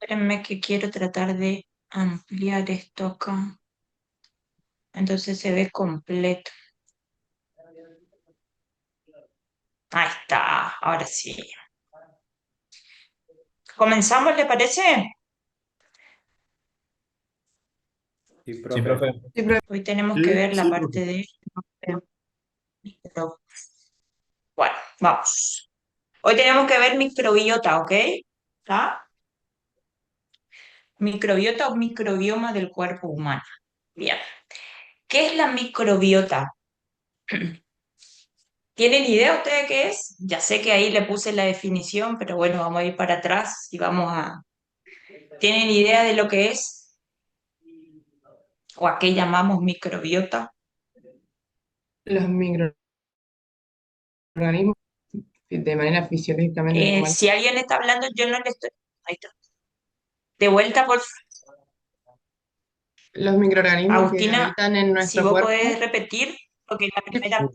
Espérenme que quiero tratar de ampliar esto acá. Entonces se ve completo. Ahí está, ahora sí. ¿Comenzamos, le parece? Sí, Sí, profe. profe. Sí, profe. Hoy tenemos que Sí, ver la sí, parte profe. de... Bueno, vamos. Hoy tenemos que ver microbiota, ¿ok? ¿Está? Microbiota o microbioma del cuerpo humano. Bien. ¿Qué es la microbiota? ¿Tienen idea ustedes qué es? Ya sé que ahí le puse la definición, pero bueno, vamos a ir para atrás y vamos a... ¿Tienen idea de lo que es? ¿O a qué llamamos microbiota? Los microorganismos de manera fisiológicamente normal. Si alguien está hablando, yo no le estoy... Ahí está. De vuelta, por Los microorganismos que Agustina, habitan en si nuestro vos podés cuerpo, repetir, porque la primera...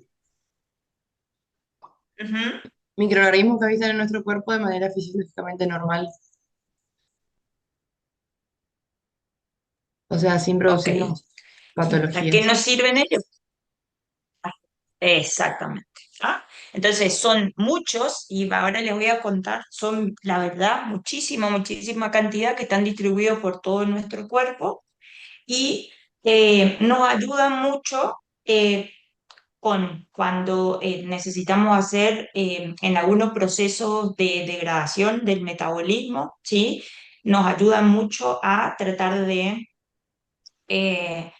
Ujú. microorganismos que habitan en nuestro cuerpo de manera fisiológicamente normal, o sea, sin Ok. producirnos ¿Para qué patologías. nos sirven ellos? Exactamente. ¿Ah? Entonces son muchos y ahora les voy a contar, son la verdad muchísima cantidad que están distribuidos por todo nuestro cuerpo y nos ayudan mucho cuando necesitamos hacer en algunos procesos de degradación del metabolismo, ¿sí? Nos ayudan mucho a tratar de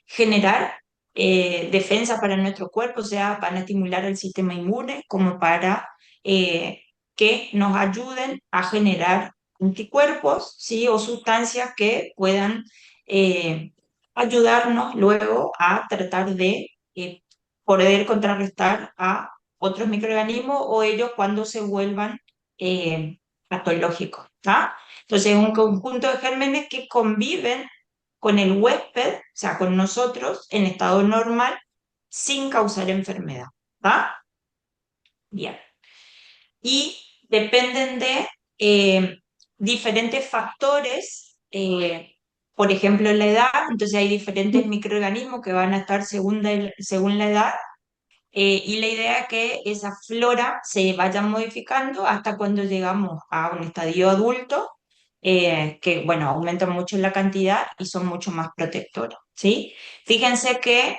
generar defensa para nuestro cuerpo, o sea, van a estimular el sistema inmune como para que nos ayuden a generar anticuerpos, ¿sí? O sustancias que puedan ayudarnos luego a tratar de poder contrarrestar a otros microorganismos o ellos cuando se vuelvan patológicos, ¿tá? Entonces, es un conjunto de gérmenes que conviven con el huésped, o sea, con nosotros, en estado normal, sin causar enfermedad. ¿Va? Bien. Y dependen de diferentes factores, por ejemplo, la edad, entonces hay diferentes microorganismos que van a estar según la edad, y la idea es que esa flora se vaya modificando hasta cuando llegamos a un estadio adulto, que, bueno, aumentan mucho en la cantidad y son mucho más protectores, ¿sí? Fíjense que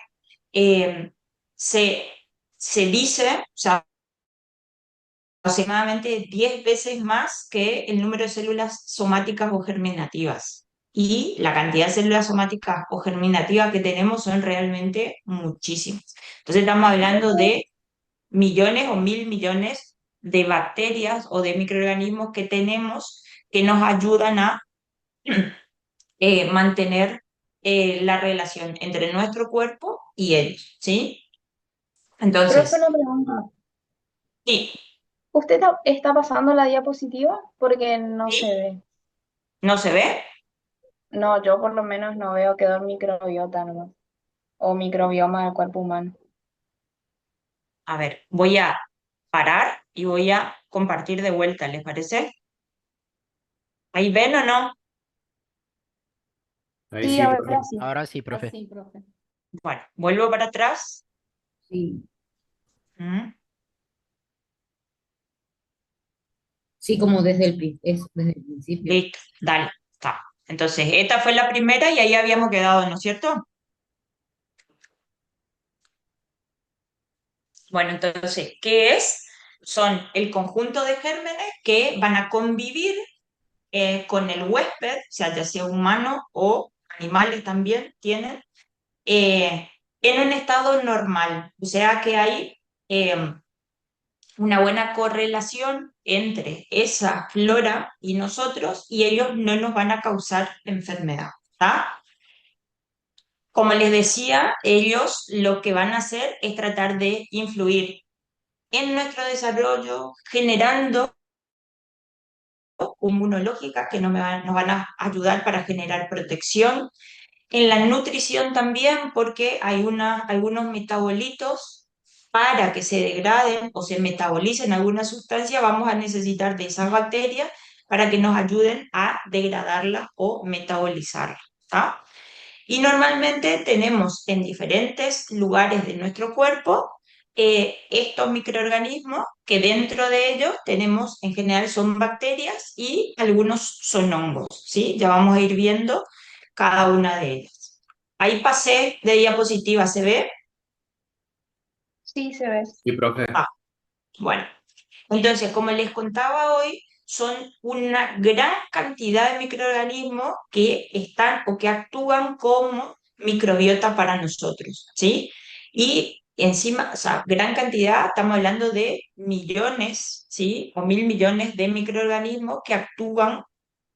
eh, se, se dice, o sea, aproximadamente 10 veces más que el número de células somáticas o germinativas. Y la cantidad de células somáticas o germinativas que tenemos son realmente muchísimas. Entonces estamos hablando de millones o mil millones de bacterias o de microorganismos que tenemos que nos ayudan a mantener la relación entre nuestro cuerpo y ellos, ¿sí? Profe, Entonces, una pregunta. sí, ¿Usted está pasando la diapositiva? Porque no se sí, ve. ¿no se ve? No, yo por lo menos no veo que el microbiota nomás, o microbioma del cuerpo humano. A ver, voy a parar y voy a compartir de vuelta, ¿les parece? ¿Ahí ven o no? Ahí Sí, sí, ahora profe. sí. Ahora sí, profe. Así, profe. Bueno, vuelvo para atrás. Sí, ¿Mm? sí, como es desde el principio. Listo, dale, está. Entonces, esta fue la primera y ahí habíamos quedado, ¿no es cierto? Bueno, entonces, ¿qué es? Son el conjunto de gérmenes que van a convivir con el huésped, o sea, ya sea humano o animales también tienen, eh, en un estado normal. O sea que hay una buena correlación entre esa flora y nosotros y ellos no nos van a causar enfermedad. ¿Tá? Como les decía, ellos lo que van a hacer es tratar de influir en nuestro desarrollo, generando inmunológicas que nos van a ayudar para generar protección. En la nutrición también, porque hay algunos metabolitos para que se degraden o se metabolicen alguna sustancia, vamos a necesitar de esas bacterias para que nos ayuden a degradarlas o metabolizarlas. ¿Tá? Y normalmente tenemos en diferentes lugares de nuestro cuerpo estos microorganismos que dentro de ellos tenemos, en general son bacterias y algunos son hongos, ¿sí? Ya vamos a ir viendo cada una de ellas. Ahí pasé de diapositiva, ¿se ve? Sí, se ve. Sí, profe. Bueno, entonces, como les contaba hoy, son una gran cantidad de microorganismos que están o que actúan como microbiota para nosotros, ¿sí? Y encima, o sea, gran cantidad, estamos hablando de millones, ¿sí? O 1.000 millones de microorganismos que actúan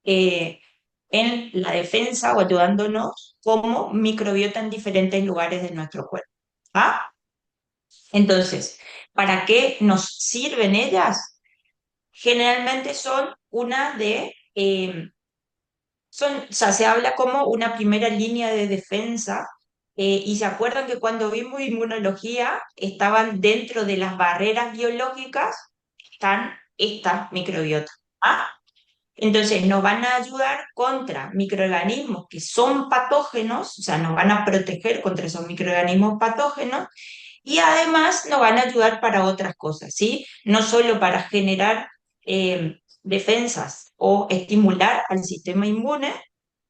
en la defensa o ayudándonos como microbiota en diferentes lugares de nuestro cuerpo. ¿Ah? Entonces, ¿para qué nos sirven ellas? Generalmente son una de, o sea, se habla como una primera línea de defensa, y se acuerdan que cuando vimos inmunología estaban dentro de las barreras biológicas, están estas microbiotas. ¿Ah? Entonces nos van a ayudar contra microorganismos que son patógenos, o sea, nos van a proteger contra esos microorganismos patógenos y además nos van a ayudar para otras cosas, ¿sí? No solo para generar defensas o estimular al sistema inmune,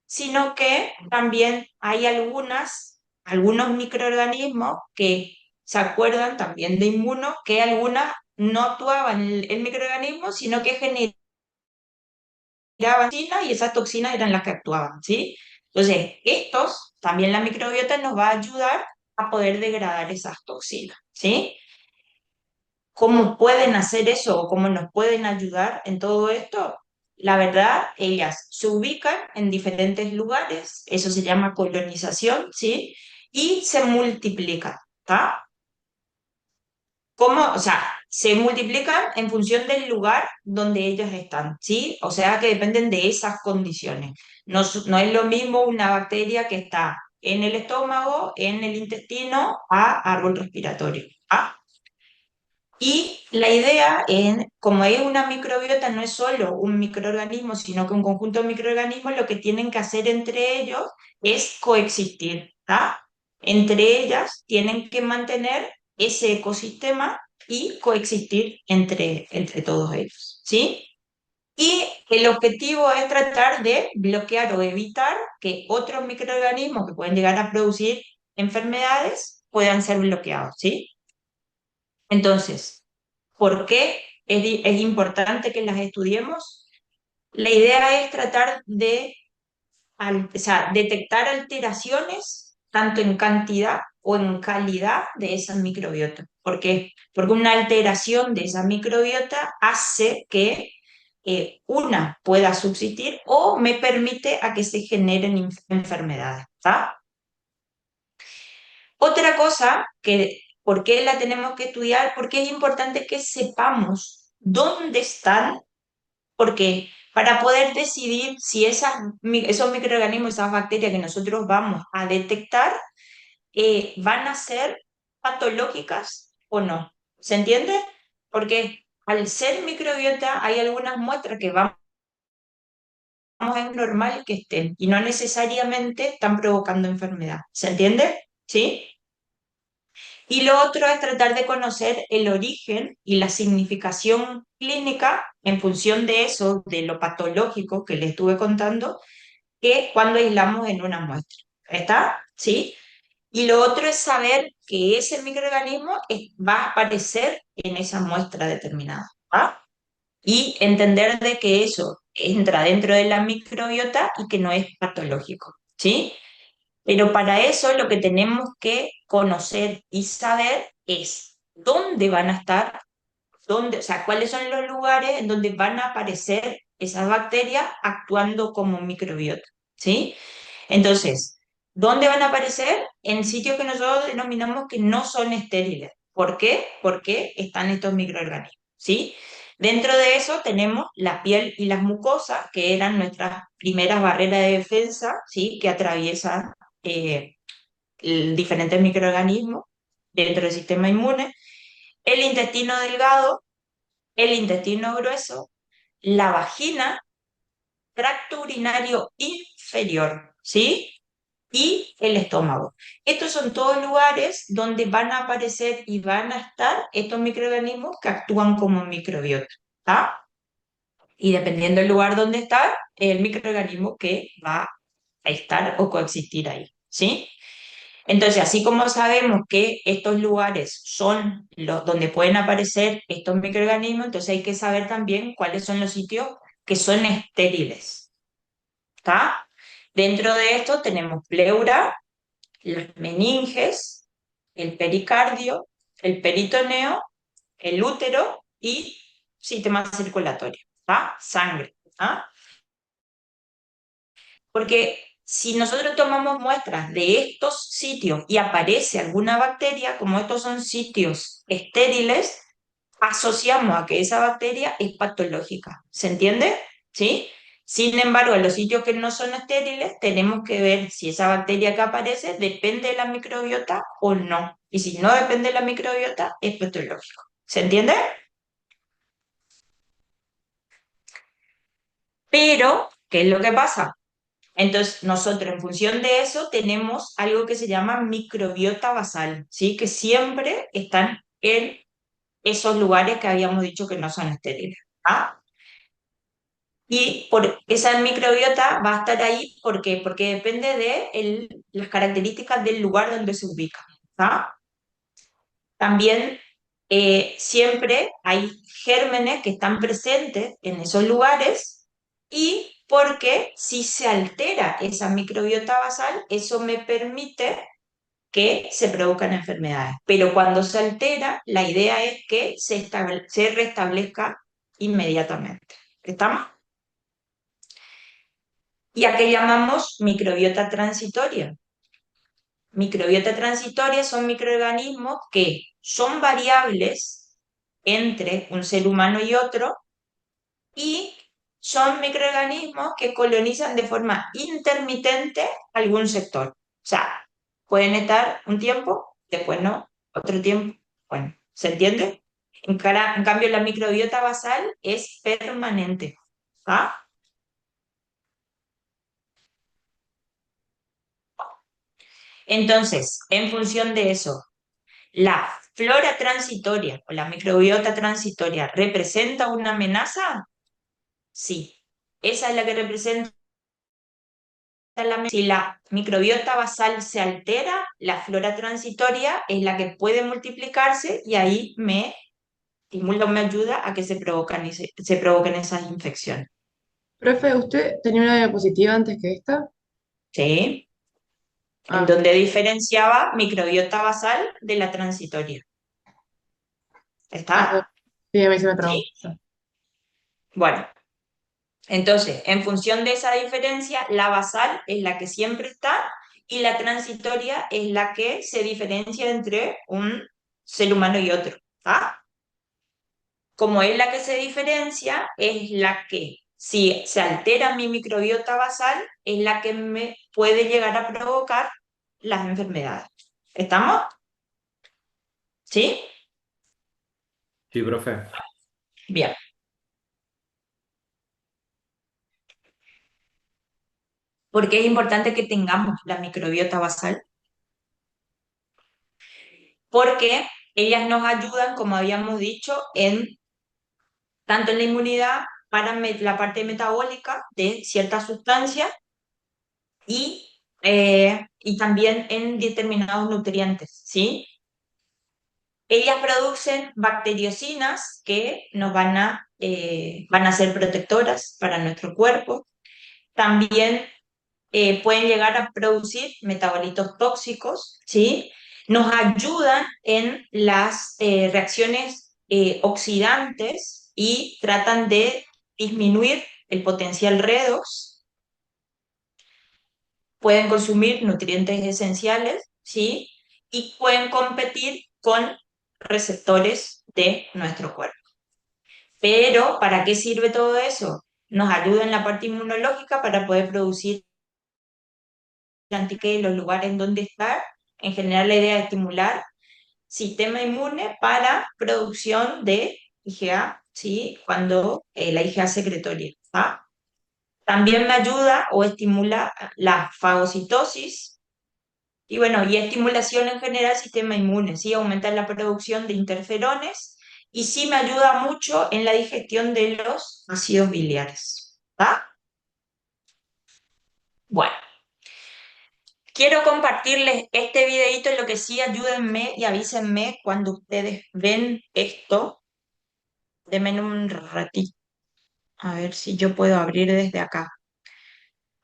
sino que también hay algunos microorganismos que se acuerdan también de inmuno, que algunas no actuaban el microorganismo, sino que generaban toxinas y esas toxinas eran las que actuaban, ¿sí? Entonces, también la microbiota nos va a ayudar a poder degradar esas toxinas, ¿sí? ¿Cómo pueden hacer eso o cómo nos pueden ayudar en todo esto? La verdad, ellas se ubican en diferentes lugares, eso se llama colonización, ¿sí? Y se multiplican, ¿está? ¿Cómo? O sea, se multiplican en función del lugar donde ellos están, ¿sí? O sea, que dependen de esas condiciones. No, no es lo mismo una bacteria que está en el estómago, en el intestino, a árbol respiratorio. ¿Ah? Y la idea, como es una microbiota, no es solo un microorganismo, sino que un conjunto de microorganismos, lo que tienen que hacer entre ellos es coexistir, ¿tá? Entre ellas tienen que mantener ese ecosistema y coexistir entre todos ellos, ¿sí? Y el objetivo es tratar de bloquear o evitar que otros microorganismos que pueden llegar a producir enfermedades puedan ser bloqueados, ¿sí? Entonces, ¿por qué es importante que las estudiemos? La idea es tratar de o sea, detectar alteraciones tanto en cantidad o en calidad de esa microbiota. ¿Por qué? Porque una alteración de esa microbiota hace que una pueda subsistir o me permite a que se generen enfermedades. ¿Tá? Otra cosa que, ¿por qué la tenemos que estudiar? Porque es importante que sepamos dónde están, porque para poder decidir si esos microorganismos, esas bacterias que nosotros vamos a detectar, van a ser patológicas o no. ¿Se entiende? Porque al ser microbiota hay algunas muestras que vamos a es normal que estén y no necesariamente están provocando enfermedad. ¿Se entiende? ¿Sí? Y lo otro es tratar de conocer el origen y la significación clínica en función de eso, de lo patológico que les estuve contando, que cuando aislamos en una muestra. ¿Está? ¿Sí? Y lo otro es saber que ese microorganismo va a aparecer en esa muestra determinada. ¿Ah? Y entender de que eso entra dentro de la microbiota y que no es patológico. ¿Sí? Pero para eso lo que tenemos que conocer y saber es dónde van a estar, o sea, cuáles son los lugares en donde van a aparecer esas bacterias actuando como microbiota, ¿sí? Entonces, ¿dónde van a aparecer? En sitios que nosotros denominamos que no son estériles. ¿Por qué? Porque están estos microorganismos, ¿sí? Dentro de eso tenemos la piel y las mucosas, que eran nuestras primeras barreras de defensa, ¿sí? Que atraviesan eh, diferentes microorganismos dentro del sistema inmune, el intestino delgado, el intestino grueso, la vagina tracto urinario inferior, ¿sí? Y el estómago. Estos son todos lugares donde van a aparecer y van a estar estos microorganismos que actúan como microbiota, ¿tá? Y dependiendo del lugar donde está, el microorganismo que va a estar o coexistir ahí, ¿sí? Entonces, así como sabemos que estos lugares son los donde pueden aparecer estos microorganismos, entonces hay que saber también cuáles son los sitios que son estériles, ¿está? Dentro de esto tenemos pleura, las meninges, el pericardio, el peritoneo, el útero y sistema circulatorio, ¿está? Sangre, ¿está? Porque si nosotros tomamos muestras de estos sitios y aparece alguna bacteria, como estos son sitios estériles, asociamos a que esa bacteria es patológica. ¿Se entiende? ¿Sí? Sin embargo, en los sitios que no son estériles, tenemos que ver si esa bacteria que aparece depende de la microbiota o no. Y si no depende de la microbiota, es patológico. ¿Se entiende? Pero, ¿qué es lo que pasa? Entonces, nosotros en función de eso tenemos algo que se llama microbiota basal, ¿sí? Que siempre están en esos lugares que habíamos dicho que no son estériles. ¿Ah? Y por esa microbiota va a estar ahí porque depende de las características del lugar donde se ubica. ¿Ah? También siempre hay gérmenes que están presentes en esos lugares y porque si se altera esa microbiota basal, eso me permite que se produzcan enfermedades. Pero cuando se altera, la idea es que se restablezca inmediatamente. ¿Estamos? ¿Y a qué llamamos microbiota transitoria? Microbiota transitoria son microorganismos que son variables entre un ser humano y otro y son microorganismos que colonizan de forma intermitente algún sector. O sea, pueden estar un tiempo, después no, otro tiempo. Bueno, ¿se entiende? En cambio, la microbiota basal es permanente. ¿Ah? Entonces, en función de eso, ¿la flora transitoria o la microbiota transitoria representa una amenaza? Sí. Esa es la que representa si la microbiota basal se altera, la flora transitoria es la que puede multiplicarse y ahí me estimula o me ayuda a que se provoquen esas infecciones. Profe, ¿usted tenía una diapositiva antes que esta? ¿Sí? En Ah, donde diferenciaba microbiota basal de la transitoria. ah, ¿Está? sí, a mí se me trabó. ¿Sí? Bueno, entonces, en función de esa diferencia, la basal es la que siempre está y la transitoria es la que se diferencia entre un ser humano y otro. ¿Ah? Como es la que se diferencia, es la que, si se altera mi microbiota basal, es la que me puede llegar a provocar las enfermedades. ¿Estamos? ¿Sí? Sí, profe. Bien. ¿Por qué es importante que tengamos la microbiota basal? Porque ellas nos ayudan, como habíamos dicho, en tanto en la inmunidad para la parte metabólica de ciertas sustancias y también en determinados nutrientes, ¿sí? Ellas producen bacteriocinas que nos van a ser protectoras para nuestro cuerpo. También pueden llegar a producir metabolitos tóxicos, ¿sí? Nos ayudan en las reacciones oxidantes y tratan de disminuir el potencial redox. Pueden consumir nutrientes esenciales, ¿sí? Y pueden competir con receptores de nuestro cuerpo. Pero, ¿para qué sirve todo eso? Nos ayuda en la parte inmunológica para poder producir anticuerpos en los lugares en donde estar. En general, la idea es estimular sistema inmune para producción de IgA, ¿sí? Cuando la IgA secretoria, ¿ah? También me ayuda o estimula la fagocitosis y bueno, y estimulación en general del sistema inmune, ¿sí? Aumenta la producción de interferones y sí me ayuda mucho en la digestión de los ácidos biliares. ¿Está? Bueno, quiero compartirles este videito, lo que sí ayúdenme y avísenme cuando ustedes ven esto. Denme un ratito, a ver si yo puedo abrir desde acá.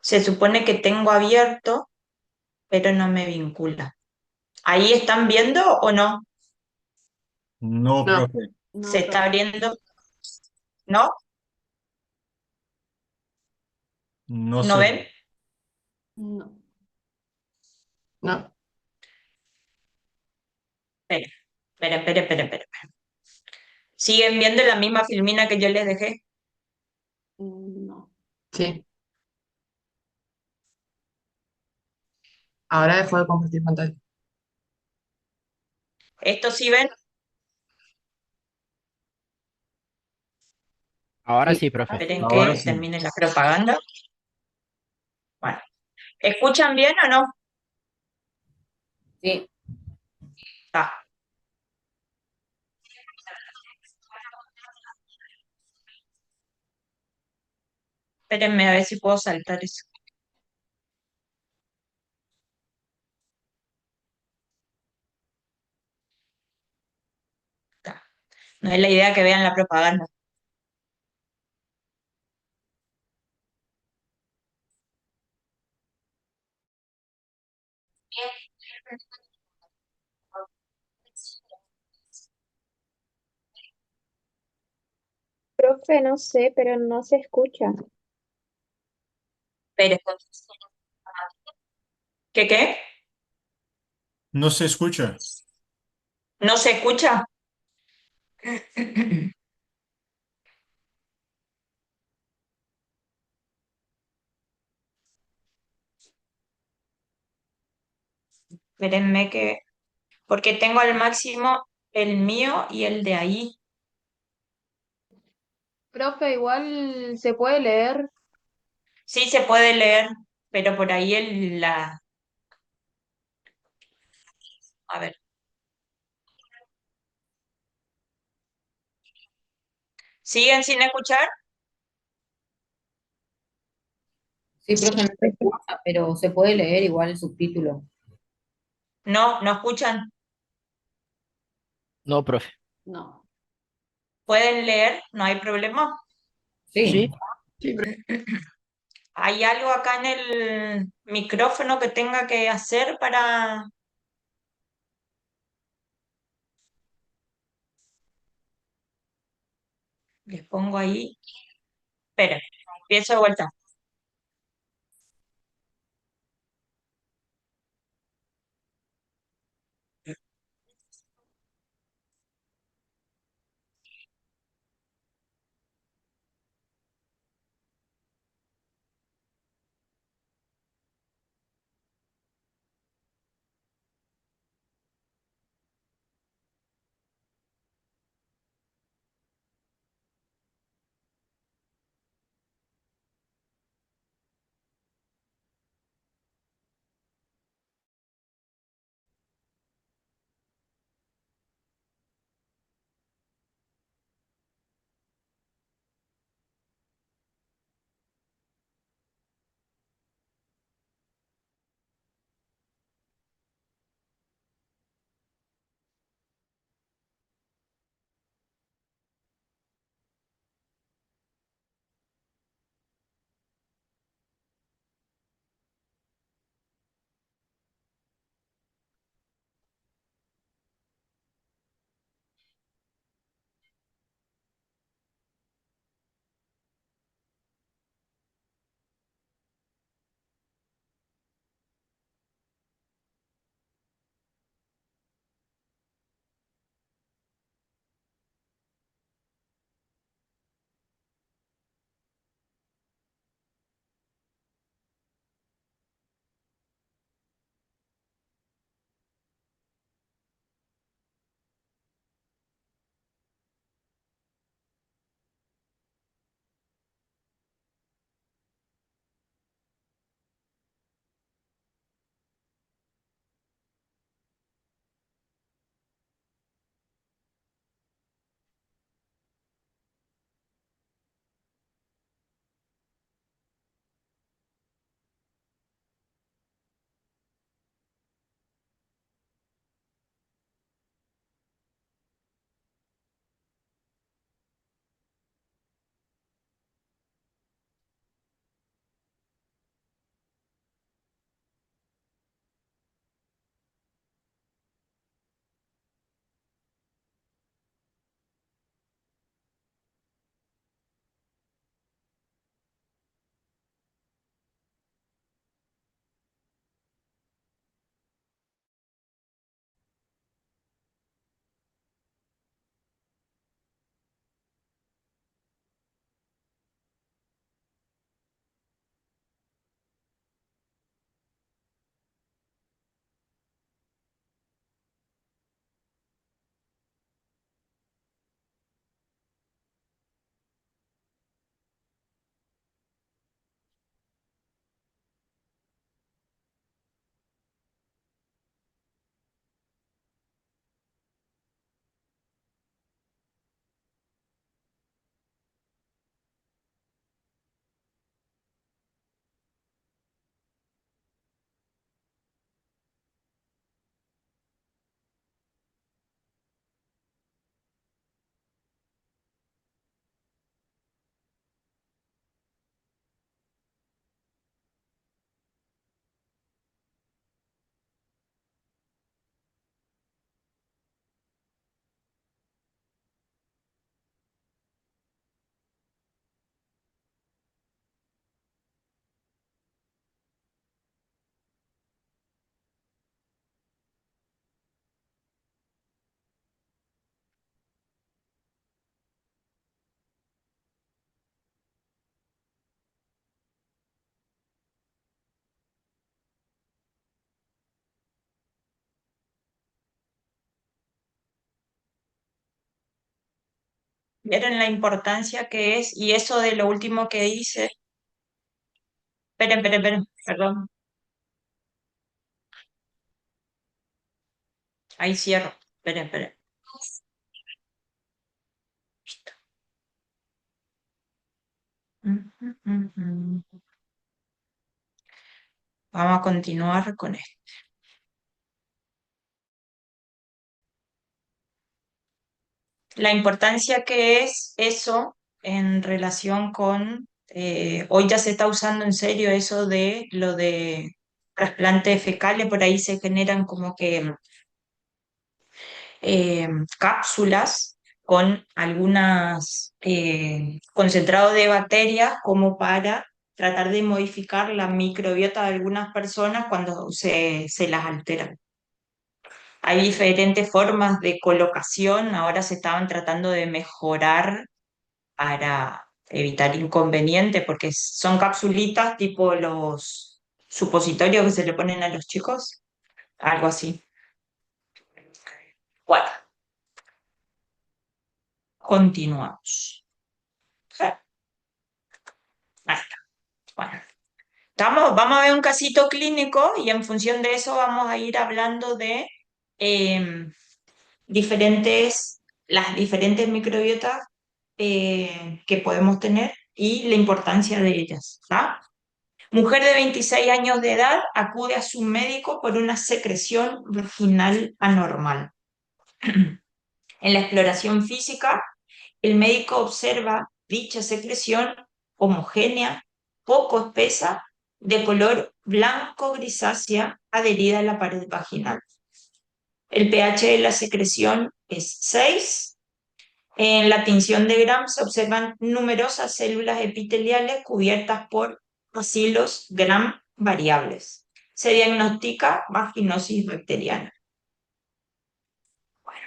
Se supone que tengo abierto, pero no me vincula. ¿Ahí están viendo o no? No, No, profe. ¿Se No, está profe. abriendo? ¿No? No ¿No sé. ven? No. no. Esperen, esperen. ¿Siguen viendo la misma filmina que yo les dejé? No. Sí. Ahora dejo de compartir pantalla. ¿Esto sí ven? Ahora Sí, sí, profe. Esperen Ahora que sí. termine la propaganda. Bueno, ¿escuchan bien o no? sí. Ah, espérenme a ver si puedo saltar eso. Está. No es la idea que vean la propaganda. Profe, no sé, pero no se escucha. Esperen. ¿Qué? No se escucha. ¿No se escucha? Espérenme que... Porque tengo al máximo el mío y el de ahí. Profe, igual se puede leer. Sí se puede leer, pero por ahí el, la... A ver. ¿Siguen sin escuchar? Sí, profe, no se escucha, pero se puede leer igual el subtítulo. No, no escuchan. No, profe. No. ¿Pueden leer? No hay problema. Sí, Sí. Sí, ¿Hay algo acá en el micrófono que tenga que hacer para... Les pongo ahí. Esperen, empiezo de vuelta. ¿Vieron la importancia que es? Y eso de lo último que dice. Esperen, perdón. Ahí cierro. Esperen. Vamos a continuar con esto. La importancia que es eso en relación con, hoy ya se está usando en serio eso de lo de trasplantes fecales, por ahí se generan como que eh, cápsulas con algunas concentrados de bacterias como para tratar de modificar la microbiota de algunas personas cuando se las alteran. Hay diferentes formas de colocación, ahora se estaban tratando de mejorar para evitar inconvenientes, porque son capsulitas tipo los supositorios que se le ponen a los chicos, algo así. Bueno, continuamos. Ahí está. Bueno, vamos a ver un casito clínico y en función de eso vamos a ir hablando de em, las diferentes microbiotas que podemos tener y la importancia de ellas. ¿Ah? Mujer de 26 años de edad acude a su médico por una secreción vaginal anormal. En la exploración física, el médico observa dicha secreción homogénea, poco espesa, de color blanco grisácea, adherida a la pared vaginal. El pH de la secreción es 6. En la tinción de Gram se observan numerosas células epiteliales cubiertas por bacilos Gram variables. Se diagnostica vaginosis bacteriana. Bueno,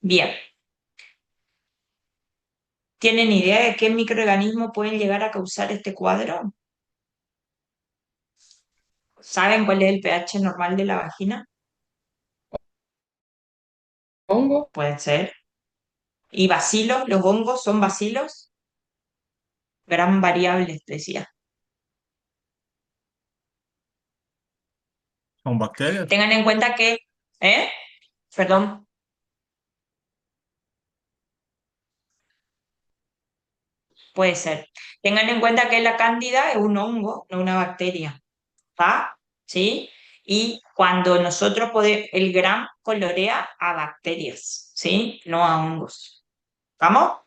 bien. ¿Tienen idea de qué microorganismos pueden llegar a causar este cuadro? ¿Saben cuál es el pH normal de la vagina? Hongo, Pueden ser. ¿Y bacilos? ¿Los hongos son bacilos? Gram variables, decía. ¿Son bacterias? Tengan en cuenta que, ¿eh? Perdón. Puede ser. Tengan en cuenta que la cándida es un hongo, no una bacteria. ¿Está? ¿Sí? Y cuando nosotros podemos, el Gram colorea a bacterias, ¿sí? No a hongos. ¿Vamos?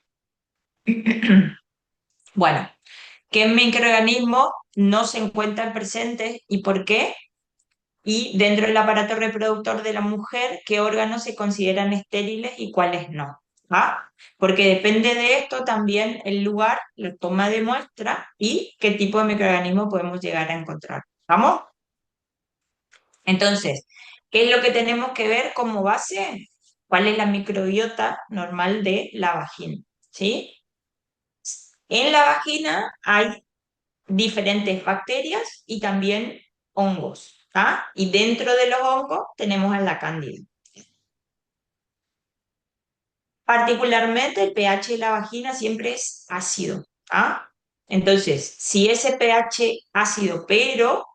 Bueno, ¿qué microorganismos no se encuentran presentes y por qué? Y dentro del aparato reproductor de la mujer, ¿qué órganos se consideran estériles y cuáles no? ¿Ah? Porque depende de esto también el lugar, la toma de muestra y qué tipo de microorganismo podemos llegar a encontrar. ¿Vamos? Entonces, ¿qué es lo que tenemos que ver como base? ¿Cuál es la microbiota normal de la vagina? ¿Sí? En la vagina hay diferentes bacterias y también hongos. ¿Ah? Y dentro de los hongos tenemos a la cándida. Particularmente el pH de la vagina siempre es ácido. ¿Ah? Entonces, si ese pH ácido, pero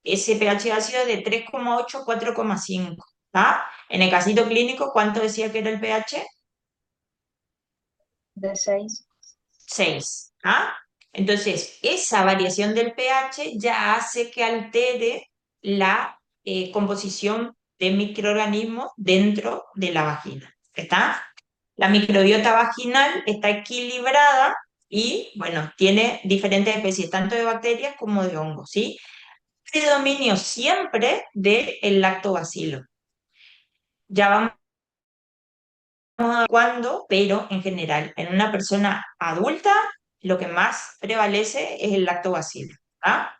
ese pH ácido es de 3,8 a 4,5. ¿Ah? En el casito clínico, ¿cuánto decía que era el pH? De 6. 6. ¿Ah? Entonces, esa variación del pH ya hace que altere la composición de microorganismos dentro de la vagina. ¿Está? La microbiota vaginal está equilibrada y, bueno, tiene diferentes especies, tanto de bacterias como de hongos, ¿sí? Predominio siempre del lactobacilo. Ya vamos a cuándo, pero en general, en una persona adulta, lo que más prevalece es el lactobacilo. ¿Ah?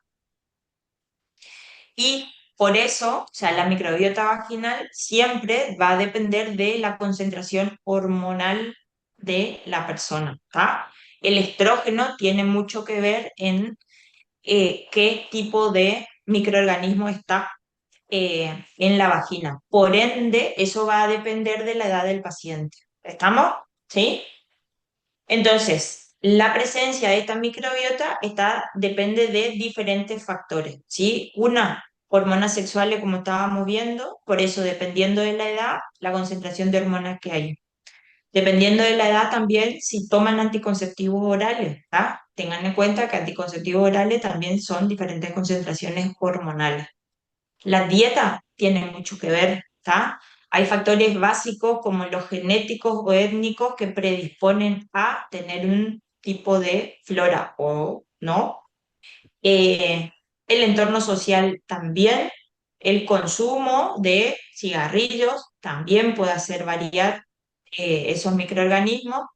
Y por eso, o sea, la microbiota vaginal siempre va a depender de la concentración hormonal de la persona. ¿Ah? El estrógeno tiene mucho que ver en qué tipo de microorganismo está en la vagina. Por ende, eso va a depender de la edad del paciente. ¿Estamos? ¿Sí? Entonces, la presencia de esta microbiota depende de diferentes factores, ¿sí? Una, hormonas sexuales, como estábamos viendo, por eso, dependiendo de la edad, la concentración de hormonas que hay. Dependiendo de la edad también, si toman anticonceptivos orales, ¿tá? Tengan en cuenta que anticonceptivos orales también son diferentes concentraciones hormonales. La dieta tiene mucho que ver, ¿tá? Hay factores básicos como los genéticos o étnicos que predisponen a tener un tipo de flora o no. Eh, el entorno social también, el consumo de cigarrillos también puede hacer variar esos microorganismos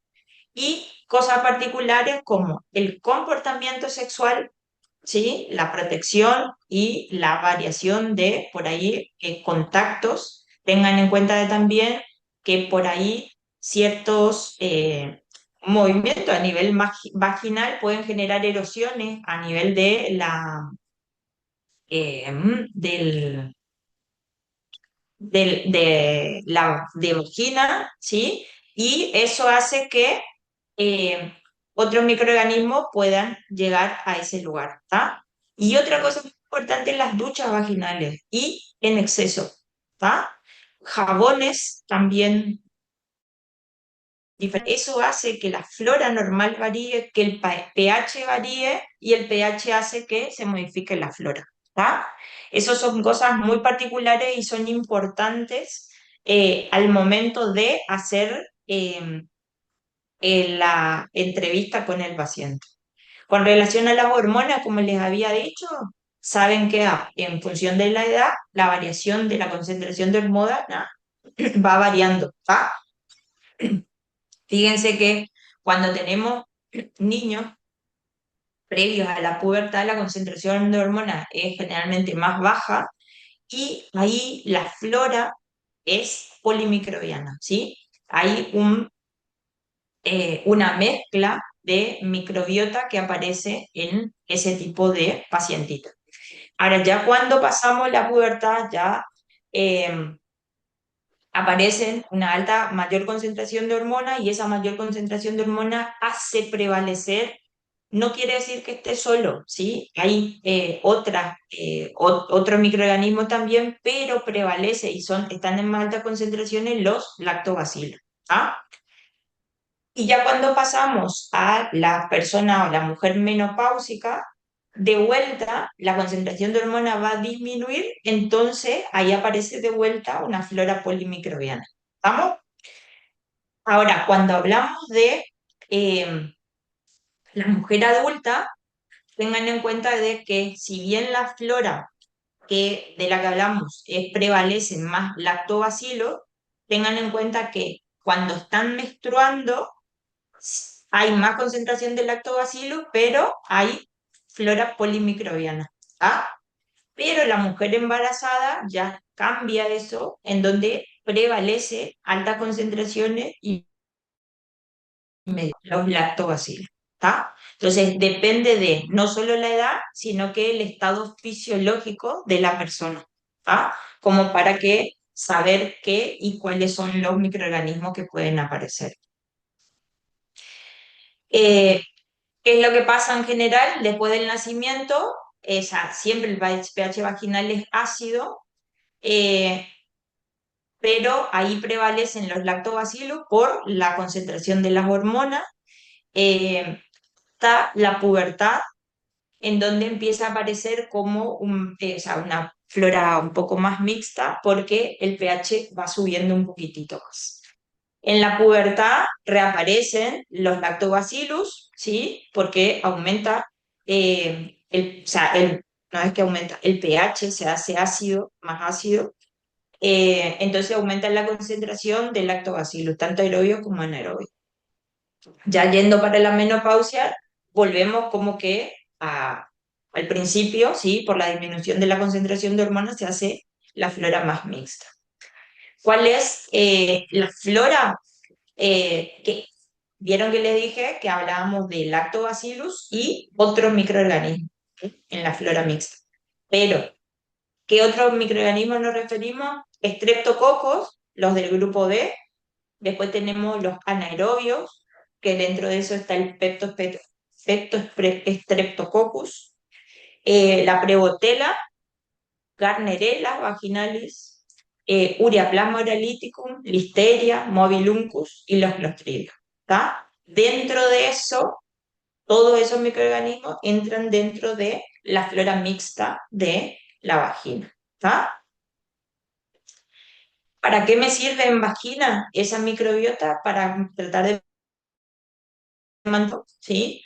y cosas particulares como el comportamiento sexual, ¿sí? La protección y la variación de, por ahí, contactos. Tengan en cuenta también que por ahí ciertos movimientos a nivel vaginal pueden generar erosiones a nivel de del, de vagina, ¿sí? Y eso hace que eh, otros microorganismos puedan llegar a ese lugar, ¿tá? Y otra cosa muy importante, las duchas vaginales y en exceso, ¿tá? Jabones también. Eso hace que la flora normal varíe, que el pH varíe y el pH hace que se modifique la flora, ¿tá? Esas son cosas muy particulares y son importantes al momento de hacer la entrevista con el paciente. Con relación a las hormonas, como les había dicho, saben que en función de la edad, la variación de la concentración de hormonas va variando, ¿tá? Fíjense que cuando tenemos niños previos a la pubertad, la concentración de hormonas es generalmente más baja y ahí la flora es polimicrobiana, ¿sí? Hay una mezcla de microbiota que aparece en ese tipo de pacientitos. Ahora, ya cuando pasamos la pubertad, ya eh, aparecen una mayor concentración de hormonas y esa mayor concentración de hormonas hace prevalecer, no quiere decir que esté solo, ¿sí? Hay otros microorganismos también, pero prevalece y están en más altas concentraciones los lactobacilos, ¿ah? Y ya cuando pasamos a la persona o la mujer menopáusica, de vuelta la concentración de hormona va a disminuir, entonces ahí aparece de vuelta una flora polimicrobiana. ¿Vamos? Ahora, cuando hablamos de la mujer adulta, tengan en cuenta de que si bien la flora de la que hablamos prevalecen más lactobacilos, tengan en cuenta que cuando están menstruando hay más concentración de lactobacillus, pero hay flora polimicrobiana. ¿Ah? Pero la mujer embarazada ya cambia eso, en donde prevalece altas concentraciones y los lactobacilos. ¿Tá? Entonces depende de no solo la edad, sino que el estado fisiológico de la persona, ¿tá? Como para que saber qué y cuáles son los microorganismos que pueden aparecer. ¿Qué es lo que pasa en general después del nacimiento? Siempre el pH vaginal es ácido, eh, pero ahí prevalecen los lactobacilos por la concentración de las hormonas. Está la pubertad, en donde empieza a aparecer como una flora un poco más mixta, porque el pH va subiendo un poquitito más. En la pubertad reaparecen los lactobacillus, ¿sí? Porque aumenta, no es que aumenta, el pH se hace ácido, más ácido, entonces aumenta la concentración de lactobacillus, tanto aerobios como anaerobios. Ya yendo para la menopausia, volvemos como que al principio, ¿sí? Por la disminución de la concentración de hormonas se hace la flora más mixta. ¿Cuál es la flora que vieron que les dije que hablábamos de lactobacillus y otros microorganismos en la flora mixta? Pero, ¿qué otros microorganismos nos referimos? Streptococos, los del grupo B, después tenemos los anaerobios, que dentro de eso está el Streptococcus, la Prevotella, Gardnerella vaginalis, Ureaplasma oraliticum, Listeria, Mobiluncus y los Clostridium. ¿Está? Dentro de eso, todos esos microorganismos entran dentro de la flora mixta de la vagina. ¿Está? ¿Para qué me sirve en vagina esa microbiota? Para tratar de mantener, ¿sí?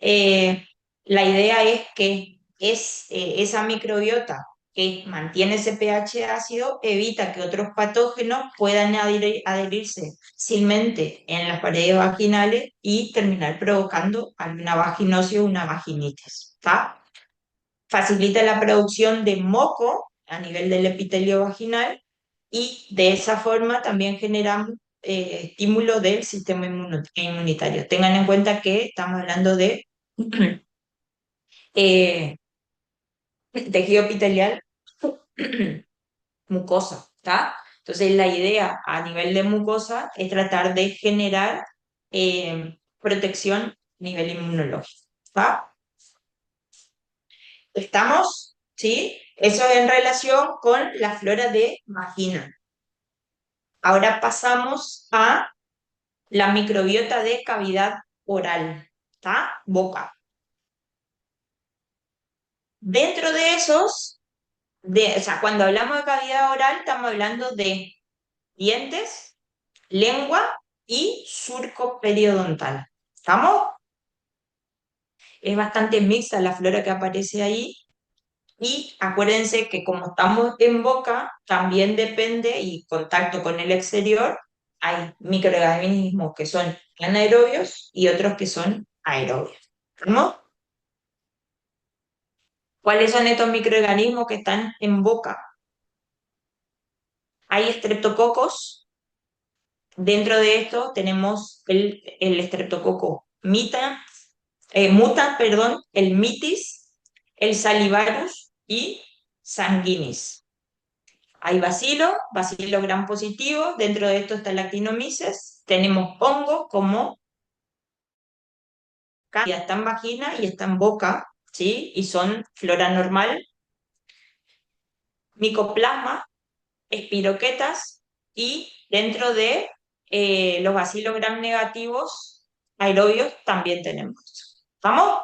La idea es que esa microbiota que mantiene ese pH ácido evita que otros patógenos puedan adherirse fácilmente en las paredes vaginales y terminar provocando alguna vaginosis o una vaginitis. ¿Está? Facilita la producción de moco a nivel del epitelio vaginal y de esa forma también generamos estímulo del sistema inmunitario. Tengan en cuenta que estamos hablando de eh, tejido epitelial mucosa, ¿está? Entonces la idea a nivel de mucosa es tratar de generar protección a nivel inmunológico, ¿está? ¿Estamos? ¿Sí? Eso es en relación con la flora de vagina. Ahora pasamos a la microbiota de cavidad oral, ¿está? Boca. Dentro de esos, o sea, cuando hablamos de cavidad oral, estamos hablando de dientes, lengua y surco periodontal. ¿Estamos? Es bastante mixta la flora que aparece ahí. Y acuérdense que como estamos en boca, también depende y contacto con el exterior, hay microorganismos que son anaerobios y otros que son aerobios. ¿No? ¿Cuáles son estos microorganismos que están en boca? Hay estreptococos. Dentro de esto tenemos el estreptococo muta, perdón, el mitis, el salivarus y sanguinis. Hay bacilo gram positivo, dentro de esto está el actinomyces, tenemos hongos como cándida, está en vagina y está en boca, ¿sí? Y son flora normal, micoplasma, espiroquetas y dentro de los bacilos gram negativos aerobios también tenemos. ¿Estamos?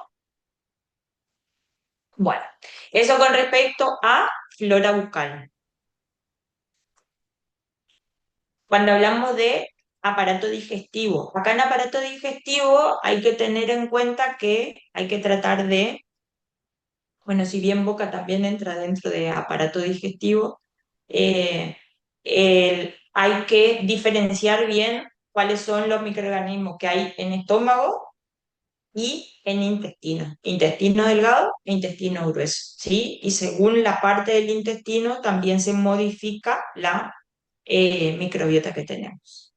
Bueno, eso con respecto a flora bucal. Cuando hablamos de aparato digestivo, acá en aparato digestivo hay que tener en cuenta que hay que tratar de, bueno, si bien boca también entra dentro de aparato digestivo, eh, hay que diferenciar bien cuáles son los microorganismos que hay en estómago y en intestino, intestino delgado e intestino grueso, ¿sí? Y según la parte del intestino también se modifica la microbiota que tenemos.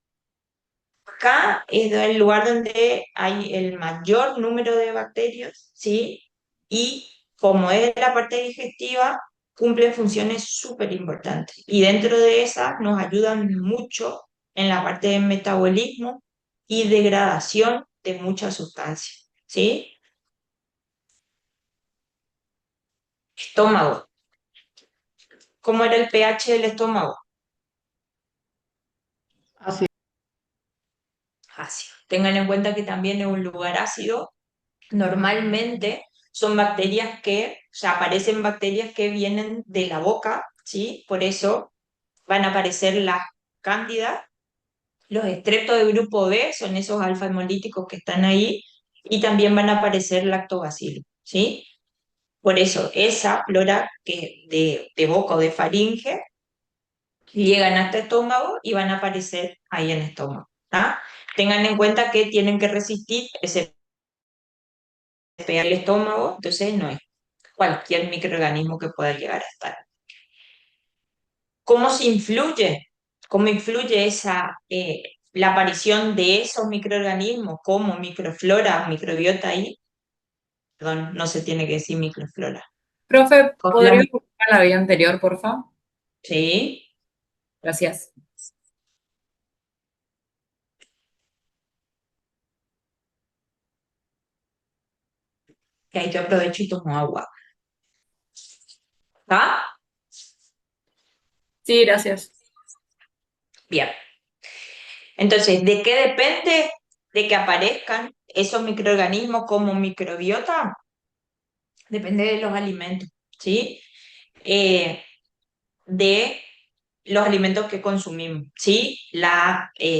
Acá es el lugar donde hay el mayor número de bacterias, ¿sí? Y como es la parte digestiva, cumplen funciones súper importantes. Y dentro de esas nos ayudan mucho en la parte de metabolismo y degradación de muchas sustancias, ¿sí? Estómago. ¿Cómo era el pH del estómago? Así. Ácido. Tengan en cuenta que también es un lugar ácido. Normalmente son bacterias que, o sea, aparecen bacterias que vienen de la boca, ¿sí? Por eso van a aparecer las cándidas, los estreptos de grupo B, son esos alfa hemolíticos que están ahí, y también van a aparecer lactobacillus, ¿sí? Por eso, esa flora de boca o de faringe llegan hasta estómago y van a aparecer ahí en estómago. ¿Tá? Tengan en cuenta que tienen que resistir ese pH del estómago, entonces no es cualquier microorganismo que pueda llegar a estar. ¿Cómo se influye? ¿Cómo influye la aparición de esos microorganismos como microflora, microbiota ahí? Perdón, no se tiene que decir microflora. Profe, Con ¿podría volver a la vía anterior, por favor? Sí. Gracias. que ahí yo aprovecho y tomo agua. ¿Está? Sí, gracias. Bien. Entonces, ¿de qué depende de que aparezcan esos microorganismos como microbiota? Depende de los alimentos, ¿sí? De los alimentos que consumimos, ¿sí?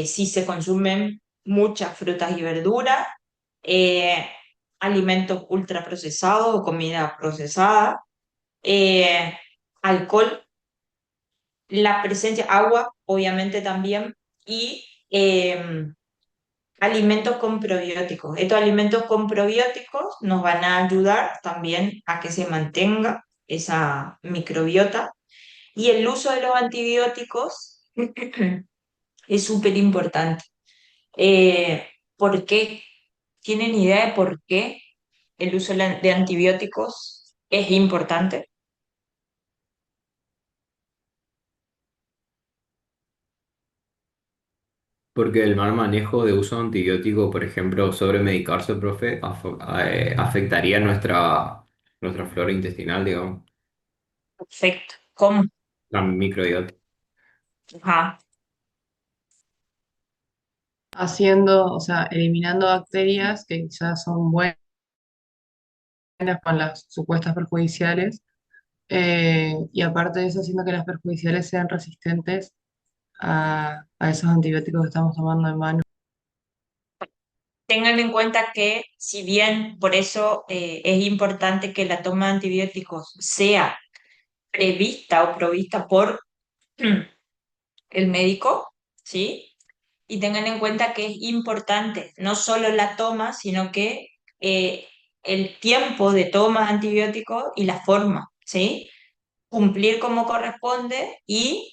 Si se consumen muchas frutas y verduras, eh, alimentos ultraprocesados o comida procesada, alcohol, la presencia, agua, obviamente también, y alimentos con probióticos. Estos alimentos con probióticos nos van a ayudar también a que se mantenga esa microbiota. Y el uso de los antibióticos es súper importante. ¿Por qué? ¿Tienen idea de por qué el uso de antibióticos es importante? Porque el mal manejo de uso de antibiótico, por ejemplo, sobre medicarse, profe, afectaría nuestra flora intestinal, digamos, Perfecto. ¿Cómo? la microbiota. Ajá. Haciendo, o sea, eliminando bacterias que ya son buenas con las supuestas perjudiciales, y aparte de eso, haciendo que las perjudiciales sean resistentes a esos antibióticos que estamos tomando en mano. Tengan en cuenta que si bien por eso es importante que la toma de antibióticos sea prevista o provista por el médico, ¿sí? Y tengan en cuenta que es importante no solo la toma, sino que eh, el tiempo de toma de antibióticos y la forma, ¿sí? Cumplir como corresponde y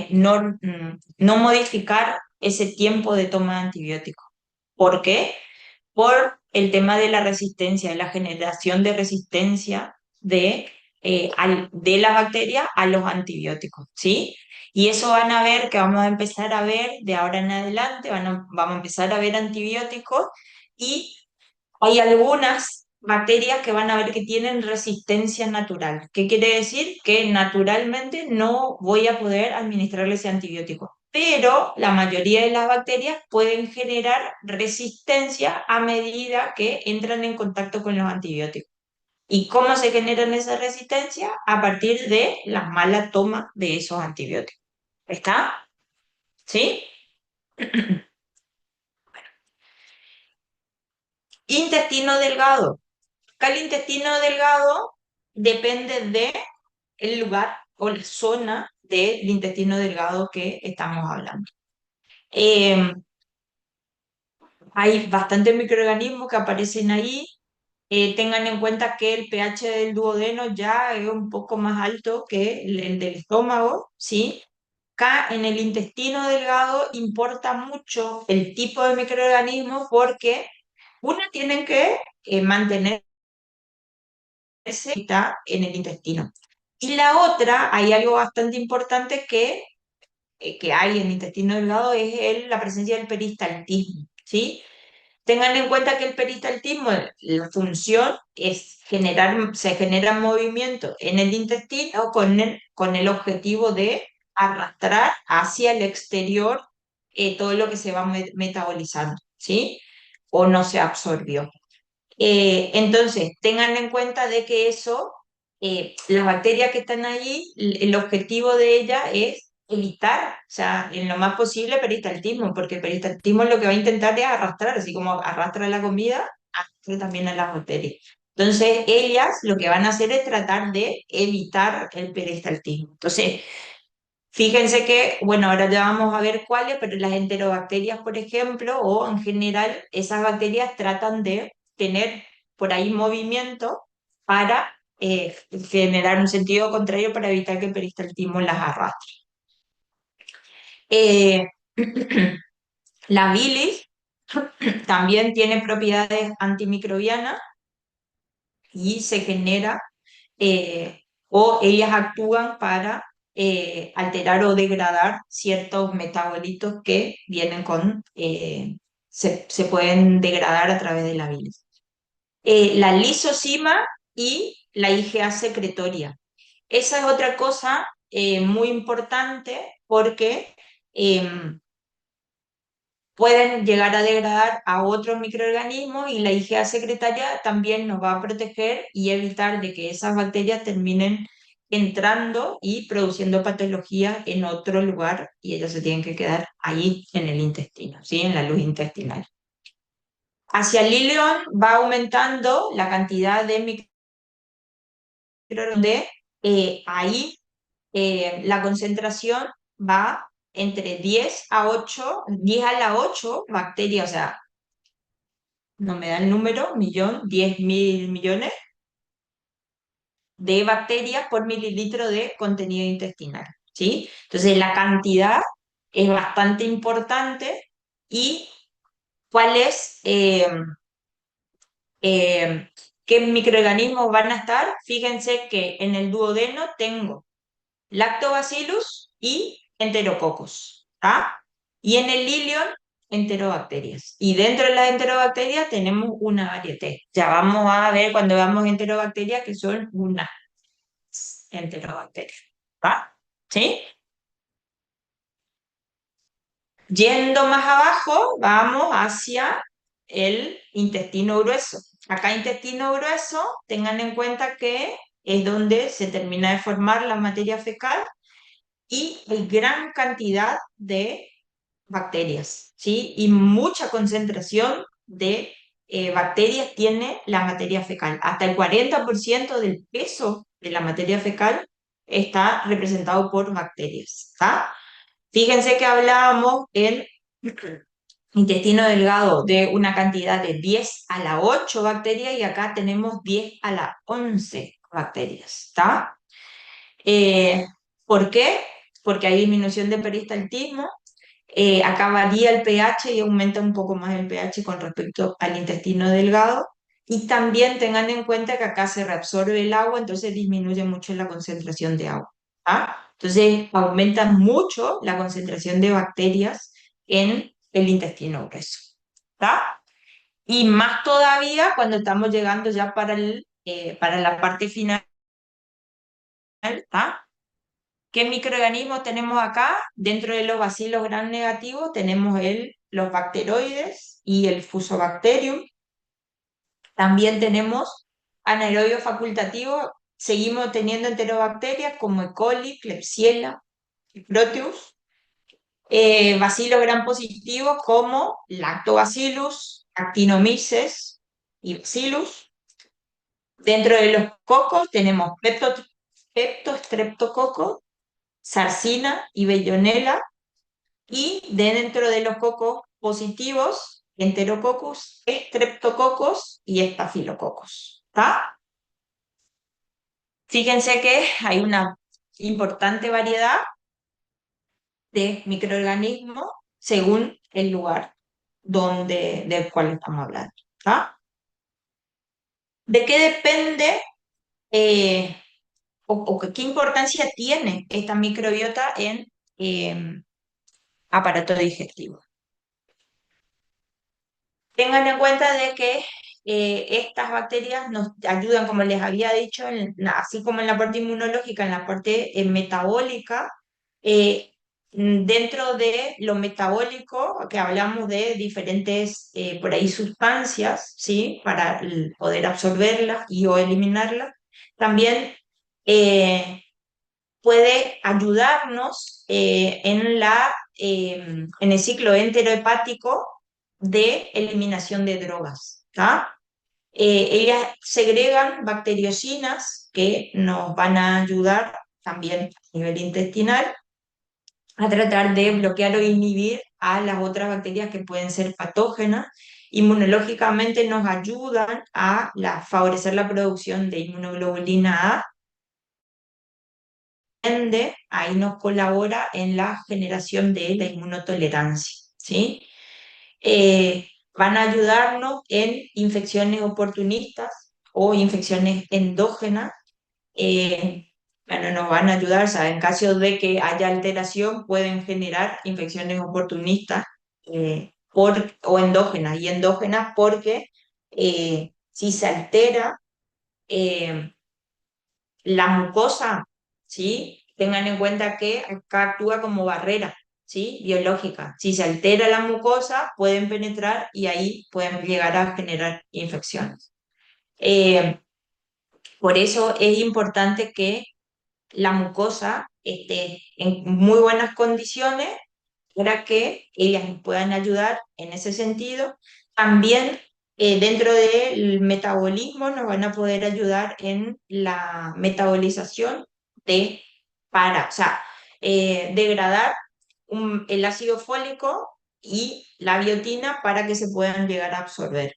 no modificar ese tiempo de toma de antibióticos. ¿Por qué? Por el tema de la resistencia, de la generación de resistencia de la bacteria a los antibióticos, ¿sí? Y eso van a ver que vamos a empezar a ver de ahora en adelante, vamos a empezar a ver antibióticos y hay algunas bacterias que van a ver que tienen resistencia natural. ¿Qué quiere decir? Que naturalmente no voy a poder administrarle ese antibiótico. Pero la mayoría de las bacterias pueden generar resistencia a medida que entran en contacto con los antibióticos. ¿Y cómo se generan esa resistencia? A partir de la mala toma de esos antibióticos. ¿Está? ¿Sí? Intestino delgado. Acá el intestino delgado depende de el lugar o la zona del intestino delgado que estamos hablando. Eh, Hay bastantes microorganismos que aparecen ahí. Tengan en cuenta que el pH del duodeno ya es un poco más alto que el del estómago, ¿sí? Acá en el intestino delgado importa mucho el tipo de microorganismo porque una tienen que mantenerse en el intestino. Y la otra, hay algo bastante importante que hay en el intestino delgado, es la presencia del peristaltismo, ¿sí? Tengan en cuenta que el peristaltismo, la función es se genera movimiento en el intestino con el objetivo de arrastrar hacia el exterior todo lo que se va metabolizando, ¿sí? O no se absorbió. Entonces, tengan en cuenta de que eso, las bacterias que están ahí, el objetivo de ellas es evitar, o sea, en lo más posible peristaltismo, porque el peristaltismo lo que va a intentar es arrastrar, así como arrastra la comida, arrastra también a las bacterias. Entonces, ellas lo que van a hacer es tratar de evitar el peristaltismo. Entonces, fíjense que, bueno, ahora ya vamos a ver cuáles, pero las enterobacterias, por ejemplo, o en general, esas bacterias tratan de tener por ahí movimiento para generar un sentido contrario para evitar que el peristaltismo las arrastre. Eh, la bilis también tiene propiedades antimicrobianas y se genera o ellas actúan para alterar o degradar ciertos metabolitos que vienen se pueden degradar a través de la bilis. la lisozima y la IgA secretoria. Esa es otra cosa muy importante porque pueden llegar a degradar a otros microorganismos y la IgA secretaria también nos va a proteger y evitar de que esas bacterias terminen entrando y produciendo patología en otro lugar y ellas se tienen que quedar ahí en el intestino, ¿sí? En la luz intestinal. Hacia el ileón va aumentando la cantidad de microorganismos, ahí la concentración va entre 10 a 8, 10 a la 8 bacterias, o sea, no me da el número, millón, 10.000 millones de bacterias por mililitro de contenido intestinal, ¿sí? Entonces la cantidad es bastante importante y cuál es, qué microorganismos van a estar. Fíjense que en el duodeno tengo Lactobacillus y Enterococcus, ¿ah? Y en el ileón, enterobacterias. Y dentro de las enterobacterias tenemos una variedad. Ya vamos a ver cuando veamos enterobacterias que son unas enterobacterias, ¿va? ¿Sí? Yendo más abajo, vamos hacia el intestino grueso. Acá intestino grueso, tengan en cuenta que es donde se termina de formar la materia fecal y hay gran cantidad de bacterias, ¿sí? Y mucha concentración de bacterias tiene la materia fecal. Hasta el 40% del peso de la materia fecal está representado por bacterias, ¿tá? Fíjense que hablábamos en intestino delgado de una cantidad de 10 a la 8 bacterias y acá tenemos 10 a la 11 bacterias, ¿está? ¿Por qué? Porque hay disminución de peristaltismo. Acá varía el pH y aumenta un poco más el pH con respecto al intestino delgado. Y también tengan en cuenta que acá se reabsorbe el agua, entonces disminuye mucho la concentración de agua. ¿Ah? Entonces aumenta mucho la concentración de bacterias en el intestino grueso. ¿Tá? Y más todavía cuando estamos llegando ya para la parte final. ¿Tá? ¿Qué microorganismos tenemos acá? Dentro de los bacilos gram negativos tenemos los bacteroides y el Fusobacterium. También tenemos anaerobios facultativos. Seguimos teniendo enterobacterias como E. coli, Klebsiella, Proteus. Bacilos gram positivos como Lactobacillus, Actinomyces y Bacillus. Dentro de los cocos tenemos Peptostreptococcus, Sarcina y Bellonella, y dentro de los cocos positivos, Enterococcus, Streptococcus y Staphylococcus. ¿Tá? Fíjense que hay una importante variedad de microorganismos según el lugar del cual estamos hablando. ¿Tá? ¿De qué depende o qué importancia tiene esta microbiota en aparato digestivo? Tengan en cuenta de que estas bacterias nos ayudan, como les había dicho, así como en la parte inmunológica, en la parte metabólica. Dentro de lo metabólico, que hablamos de diferentes, por ahí, sustancias, ¿sí? Para poder absorberlas y o eliminarlas, también puede ayudarnos en el ciclo enterohepático de eliminación de drogas. ¿Tá? Ellas segregan bacteriocinas que nos van a ayudar también a nivel intestinal a tratar de bloquear o inhibir a las otras bacterias que pueden ser patógenas. Inmunológicamente nos ayudan a favorecer la producción de inmunoglobulina A. Ahí nos colabora en la generación de la inmunotolerancia, ¿sí? Van a ayudarnos en infecciones oportunistas o infecciones endógenas. Bueno, nos van a ayudar, ¿saben? En caso de que haya alteración, pueden generar infecciones oportunistas o endógenas, y endógenas porque si se altera eh, la mucosa, ¿sí? Tengan en cuenta que acá actúa como barrera, ¿sí? Biológica. Si se altera la mucosa, pueden penetrar y ahí pueden llegar a generar infecciones. Por eso es importante que la mucosa esté en muy buenas condiciones para que ellas nos puedan ayudar en ese sentido. También dentro del metabolismo nos van a poder ayudar en la metabolización de o sea, degradar el ácido fólico y la biotina para que se puedan llegar a absorber.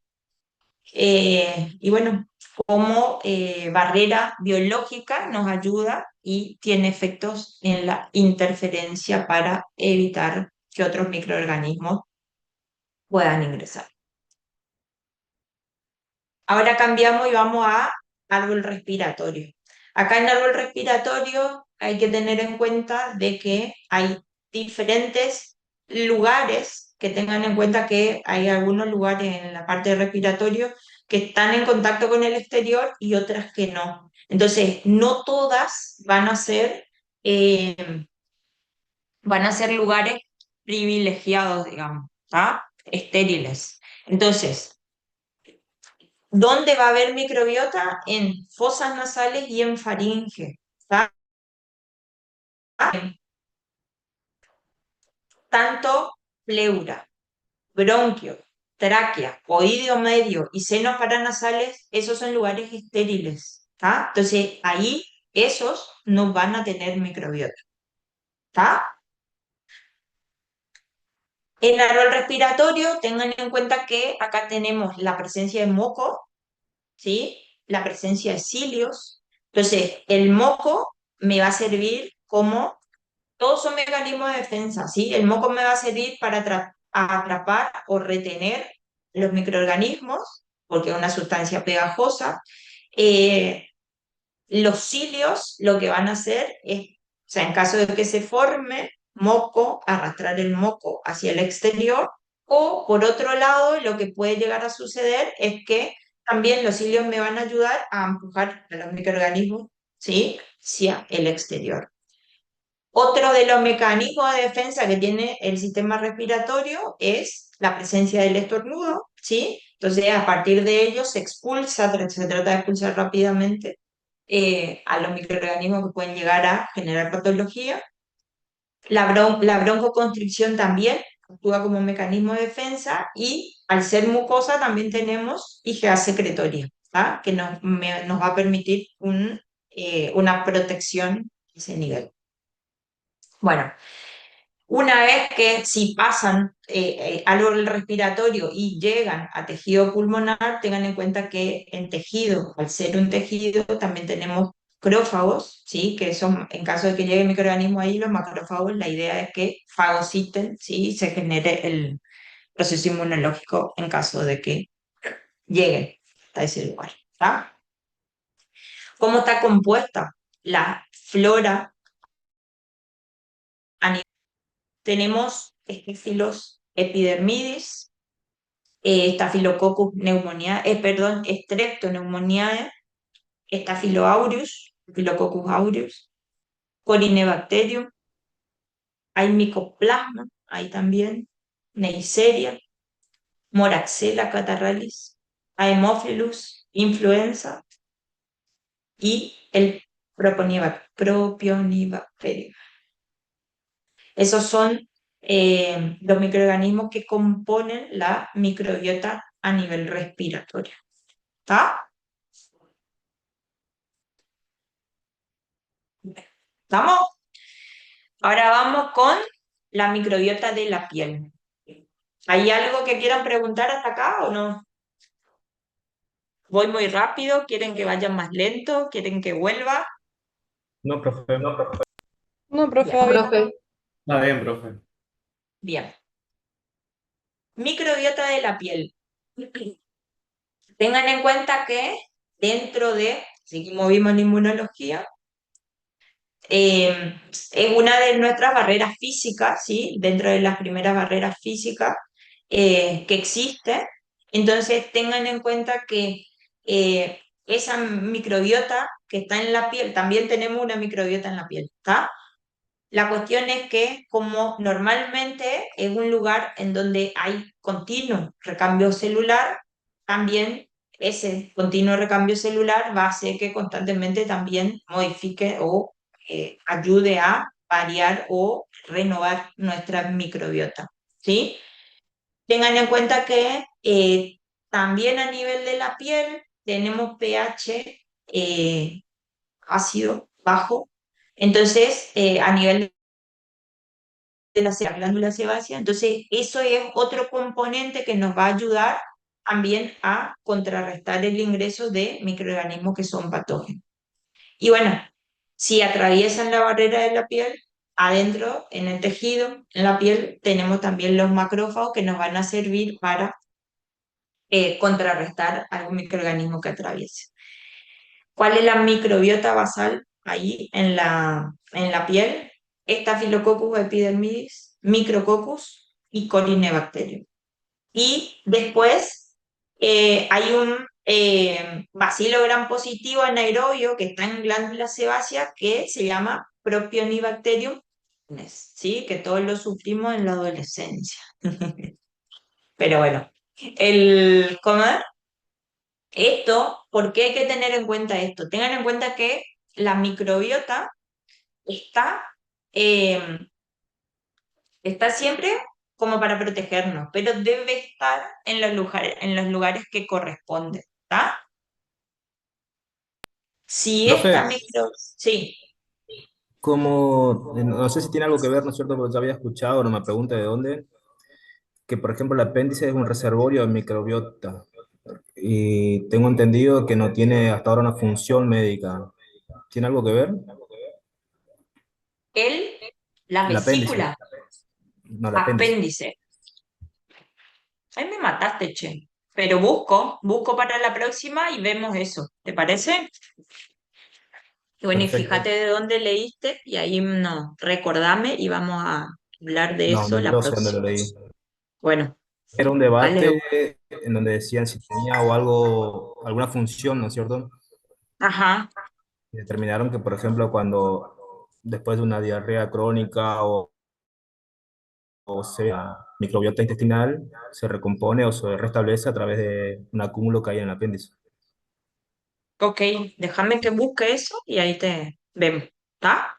Y bueno, como barrera biológica nos ayuda y tiene efectos en la interferencia para evitar que otros microorganismos puedan ingresar. Ahora cambiamos y vamos a árbol respiratorio. Acá en árbol respiratorio hay que tener en cuenta de que hay diferentes lugares, que tengan en cuenta que hay algunos lugares en la parte de respiratorio que están en contacto con el exterior y otras que no. Entonces, no todas eh, van a ser lugares privilegiados, digamos, ¿tá? Estériles. Entonces, ¿dónde va a haber microbiota? En fosas nasales y en faringe. ¿Tá? Tanto pleura, bronquio, tráquea, oído medio y senos paranasales, esos son lugares estériles. ¿Tá? Entonces, ahí esos no van a tener microbiota. ¿Tá? En el árbol respiratorio, tengan en cuenta que acá tenemos la presencia de moco, ¿sí? La presencia de cilios. Entonces, el moco me va a servir como, todos son mecanismos de defensa, ¿sí? El moco me va a servir para atrapar o retener los microorganismos, porque es una sustancia pegajosa. Eh, los cilios lo que van a hacer es, o sea, en caso de que se forme moco, arrastrar el moco hacia el exterior, o por otro lado, lo que puede llegar a suceder es que también los cilios me van a ayudar a empujar a los microorganismos, ¿sí? Hacia el exterior. Otro de los mecanismos de defensa que tiene el sistema respiratorio es la presencia del estornudo, ¿sí? Entonces, a partir de ello se expulsa, se trata de expulsar rápidamente a los microorganismos que pueden llegar a generar patología. La broncoconstricción también actúa como un mecanismo de defensa y al ser mucosa también tenemos IgA secretoria, ¿tá? Que nos va a permitir una protección a ese nivel. Bueno, una vez que si pasan al respiratorio y llegan a tejido pulmonar, tengan en cuenta que en tejido, al ser un tejido, también tenemos macrófagos, ¿sí? Que son, en caso de que llegue el microorganismo ahí, los macrófagos, la idea es que fagociten, ¿sí? Se genere el proceso inmunológico en caso de que lleguen a ese lugar, ¿tá? ¿Cómo está compuesta la flora? Tenemos Staphylococcus epidermidis, Staphylococcus pneumoniae, perdón, Streptoneumoniae, Staphylo aureus, Staphylococcus aureus, Corynebacterium, hay Mycoplasma, ahí también, Neisseria, Moraxella catarrhalis, Haemophilus influenza y el Propionibacterium. Esos son los microorganismos que componen la microbiota a nivel respiratorio. ¿Está? ¿Estamos? Ahora vamos con la microbiota de la piel. ¿Hay algo que quieran preguntar hasta acá o no? ¿Voy muy rápido? ¿Quieren que vaya más lento? ¿Quieren que vuelva? No, profe. No, profe. No, profe, Bien. hoy. Profe, Está bien, profe. Bien. Microbiota de la piel. Tengan en cuenta que dentro de, seguimos vimos en inmunología, es una de nuestras barreras físicas, ¿sí? Dentro de las primeras barreras físicas que existe. Entonces tengan en cuenta que esa microbiota que está en la piel, también tenemos una microbiota en la piel, ¿está? La cuestión es que como normalmente es un lugar en donde hay continuo recambio celular, también ese continuo recambio celular va a hacer que constantemente también modifique o ayude a variar o renovar nuestra microbiota, ¿sí? Tengan en cuenta que también a nivel de la piel tenemos pH ácido, bajo, entonces a nivel de la glándula sebácea. Entonces, eso es otro componente que nos va a ayudar también a contrarrestar el ingreso de microorganismos que son patógenos. Y bueno, si atraviesan la barrera de la piel, adentro, en el tejido, en la piel, tenemos también los macrófagos que nos van a servir para contrarrestar algún microorganismo que atraviese. ¿Cuál es la microbiota basal ahí en la piel? Staphylococcus epidermidis, Micrococcus y Corynebacterium. Y después hay un bacilo gram positivo anaerobio que está en glándula sebácea que se llama Propionibacterium, ¿sí? Que todos lo sufrimos en la adolescencia. Pero bueno, ¿cómo es? Esto, ¿por qué hay que tener en cuenta esto? Tengan en cuenta que la microbiota está, eh, está siempre como para protegernos, pero debe estar en los lugares que corresponden, ¿está? Si Profe, esta micro... Sí, como, no sé si tiene algo que ver, ¿no es cierto? Porque ya había escuchado, no me pregunte de dónde, que por ejemplo el apéndice es un reservorio de microbiota y tengo entendido que no tiene hasta ahora una función médica. ¿Tiene algo que ver? el, la El apéndice, vesícula, no el apéndice. apéndice. Ahí me mataste, che. Pero busco para la próxima y vemos eso. ¿Te parece? Y bueno, y Perfecto. fíjate de dónde leíste y ahí no, recordame y vamos a hablar de No, eso la no sé dónde lo próxima. leí. Bueno, Era un dale. debate en donde decían si tenía o algo, alguna función, ¿no es cierto? Ajá, Y determinaron que, por ejemplo, cuando después de una diarrea crónica o sea microbiota intestinal, se recompone o se restablece a través de un acúmulo que hay en el apéndice. ok, déjame que busque eso y ahí te vemos, ¿está?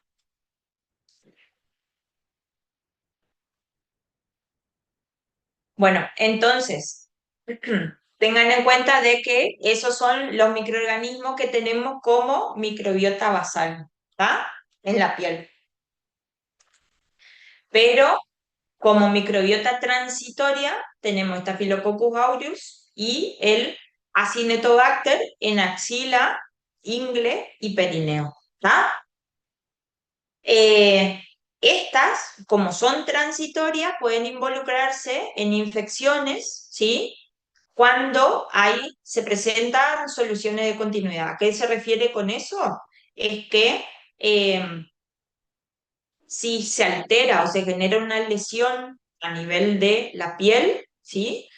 Bueno, entonces, tengan en cuenta de que esos son los microorganismos que tenemos como microbiota basal, ¿está? En la piel. Pero como microbiota transitoria tenemos Staphylococcus aureus y el Acinetobacter en axila, ingle y perineo, ¿está? Eh, Estas, como son transitorias, pueden involucrarse en infecciones, ¿sí? Cuando se presentan soluciones de continuidad. ¿A qué se refiere con eso? Es que si se altera o se genera una lesión a nivel de la piel, ¿sí?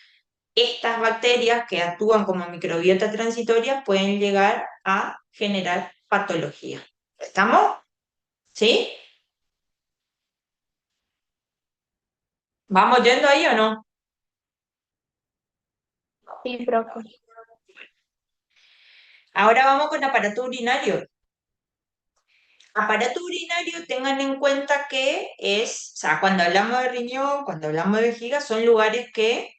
Estas bacterias que actúan como microbiota transitoria pueden llegar a generar patología. ¿Estamos? ¿Sí? ¿Vamos yendo ahí o no? Sí, profe. Ahora vamos con aparato urinario. Aparato urinario, tengan en cuenta que o sea, cuando hablamos de riñón, cuando hablamos de vejiga, son lugares que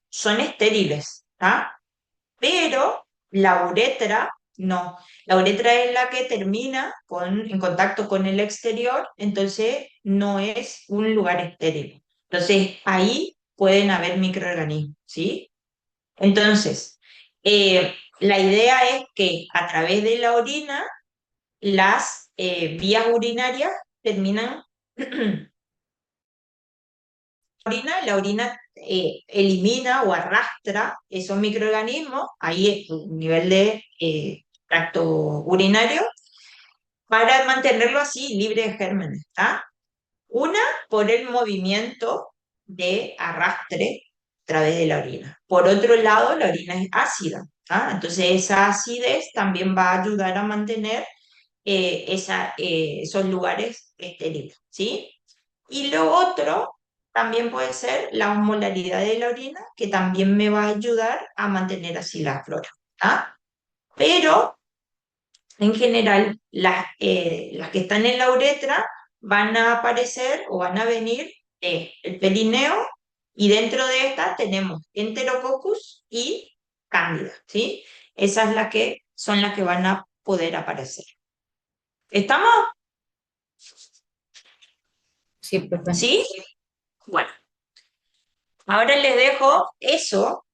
son estériles, ¿ah? Pero la uretra no. La uretra es la que termina en contacto con el exterior, entonces no es un lugar estéril. Entonces ahí pueden haber microorganismos, ¿sí? Entonces, la idea es que a través de la orina, las vías urinarias terminan la orina elimina o arrastra esos microorganismos, ahí es un nivel de tracto urinario, para mantenerlo así libre de gérmenes. ¿Ah? Una, por el movimiento de arrastre a través de la orina. Por otro lado, la orina es ácida. ¿ah? Entonces esa acidez también va a ayudar a mantener esos lugares estériles, ¿sí? Y lo otro también puede ser la osmolaridad de la orina, que también me va a ayudar a mantener así la flora, ¿ah? Pero en general, las que están en la uretra van a aparecer o van a venir el perineo y dentro de esta tenemos Enterococcus y Cándida, ¿sí? Esas son las que van a poder aparecer. ¿Estamos? Sí, profe. ¿Sí? Bueno, ahora les dejo eso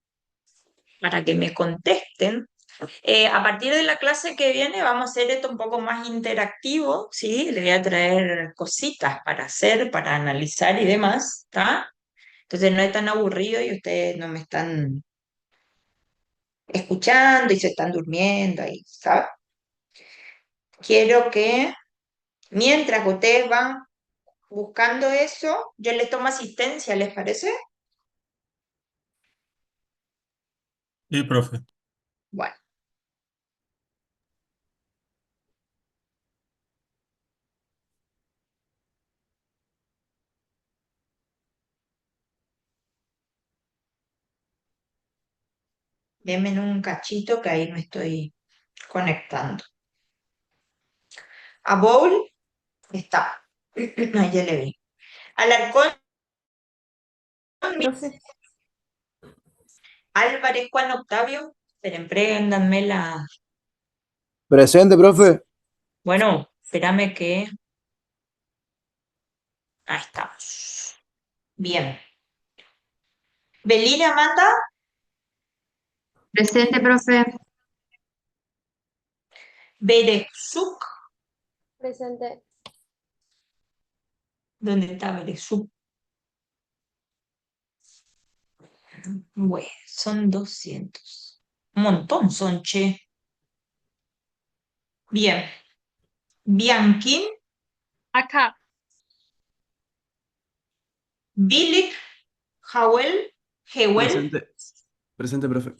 para que me contesten. A partir de la clase que viene vamos a hacer esto un poco más interactivo, ¿sí? Le voy a traer cositas para hacer, para analizar y demás, ¿está? Entonces no es tan aburrido y ustedes no me están escuchando y se están durmiendo ahí, ¿sabes? Quiero que mientras que ustedes van buscando eso, yo les tomo asistencia, ¿les parece? Sí, profe. Bueno, denme un cachito que ahí me estoy conectando. A Bowl está. Ahí ya le vi. Alarcón, Profe. Álvarez, Juan Octavio. Esperen, préndanme la. Presente, profe. Bueno, espérame que. Ahí estamos. Bien. Belina Amanda, Presente, profe. Berezuk. Presente. ¿Dónde está Berezuk? Bueno, son 200. Un montón son, che. Bien. Bianquín, Acá. Bilik, Howell, Hewell, Presente. Presente, profe.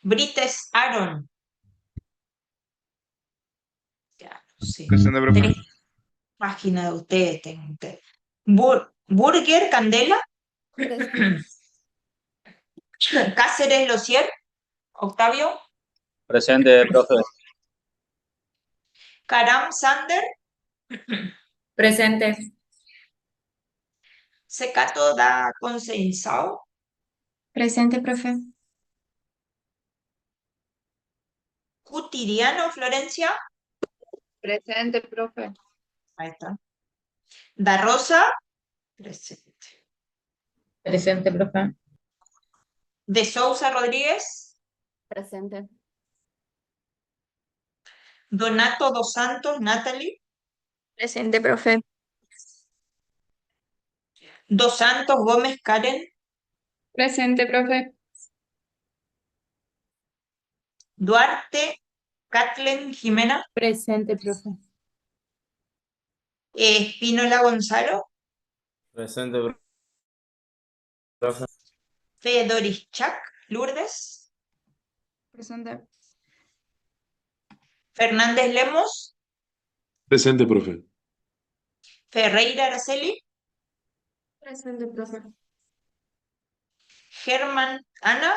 Brites Aaron. Ya, no sé. Presente, profe. 3 páginas de ustedes tengo ustedes. Burger, Candela. Cáceres, Losier, Octavio. Presente, profe. Karam, Sander. Presente. Secato da Consensao. Presente, profe. Cutiriano, Florencia. Presente, profe. Ahí está. Da Rosa. Presente. Presente, profe. De Sousa Rodríguez. Presente. Donato dos Santos, Natalie. Presente, profe. Dos Santos Gómez, Karen. Presente, profe. Duarte, Kathleen, Jimena. Presente, profe. Espínola, Gonzalo. Presente, profe. Fedoris Chac, Lourdes. Presente. Fernández Lemos. Presente, profe. Ferreira Araceli. Presente, profe. Germán Ana.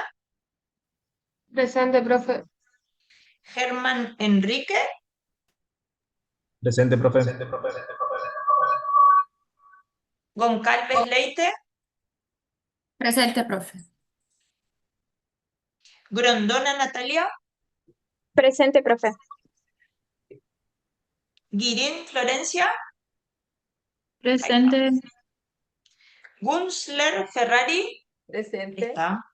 Presente, profe. Germán Enrique. Presente, profe. Goncalves Leite. Presente, profe. Grondona Natalia. Presente, profe. Guirín Florencia. Presente. Gunsler Ferrari. Presente. Está.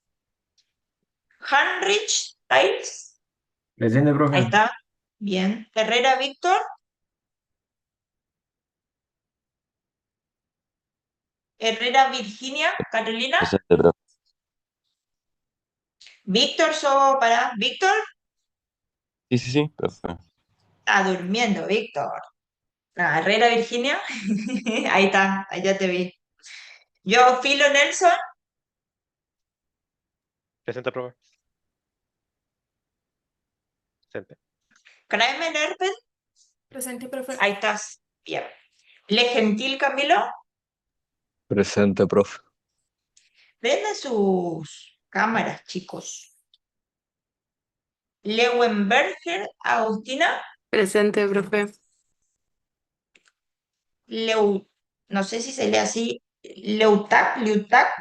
Heinrich Tiles. Presente, Ahí profe. está. Bien. Herrera Víctor. Herrera Virginia Carolina. Presente, profe. Víctor, para. Víctor. Sí, profe. Está durmiendo, Víctor. Herrera Virginia. Ahí está. Ahí ya te vi. Yo, Filo Nelson. Presente, profe. Presente. Kramer Erpen, Presente, profe. ahí estás, bien. Le Gentil Camilo, Presente, profe. prenden sus cámaras, chicos. Leuenberger Agustina, Presente, profe. no sé si se lee así, Leutac,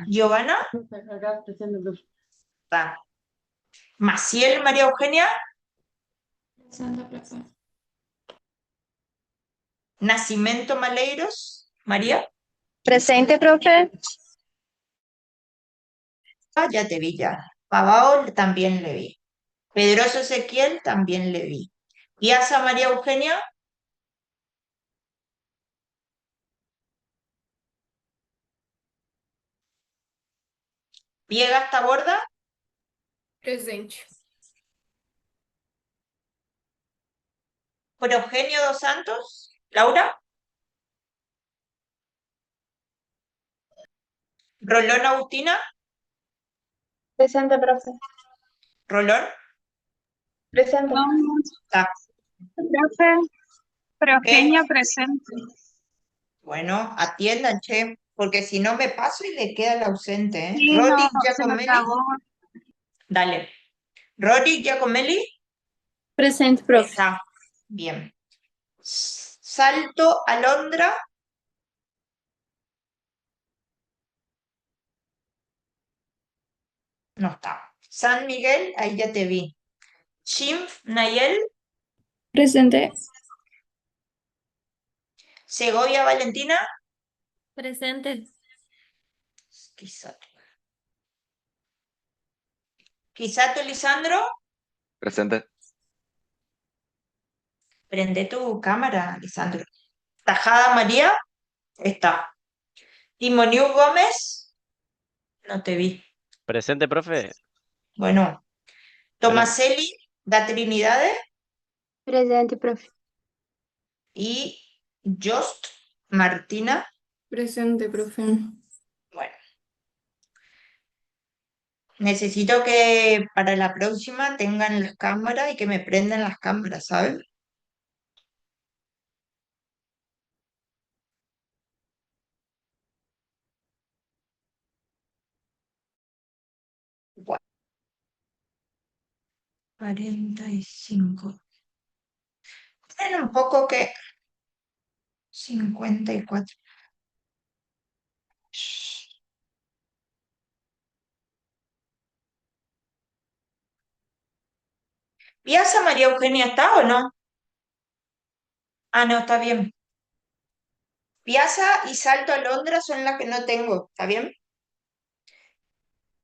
Giovanna, Presente, profe. está. Maciel María Eugenia, Presente, profe. Nacimiento Maleiros, María, Presente, profe. ya te vi ya. Pavao también le vi. Pedroso Ezequiel también le vi. Piazza María Eugenia, Viegas Taborda, Presente. Progenio dos Santos, Laura, Rolón Agustina, Presente, profe. Rolón, Presente. está. Profe, ¿Qué? presente. Bueno, atiendan, che, porque si no me paso y le queda el ausente, ¿eh? Sí, no, Rory se me Giacomelli, trabó. dale. Rory Giacomelli, Presente, profe. está. Bien. Salto Alondra, no está. San Miguel, ahí ya te vi. Shimf Nayel, Presente. Segovia Valentina, Presente. Quisato Lisandro, Presente. prende tu cámara, Lisandro. Tajada María, está. Timoniu Gómez, no te vi. Presente, profe. Bueno, Tomaselli da Trinidades Presente, profe. y Jost Martina, Presente, profe. bueno. Necesito que para la próxima tengan las cámaras y que me prendan las cámaras, ¿sabes? Bueno, 45. Bueno, un poco que 54. ¿Piazza María Eugenia está o no? Ah, no, está bien. Piazza y Salto a Londra son las que no tengo, ¿está bien?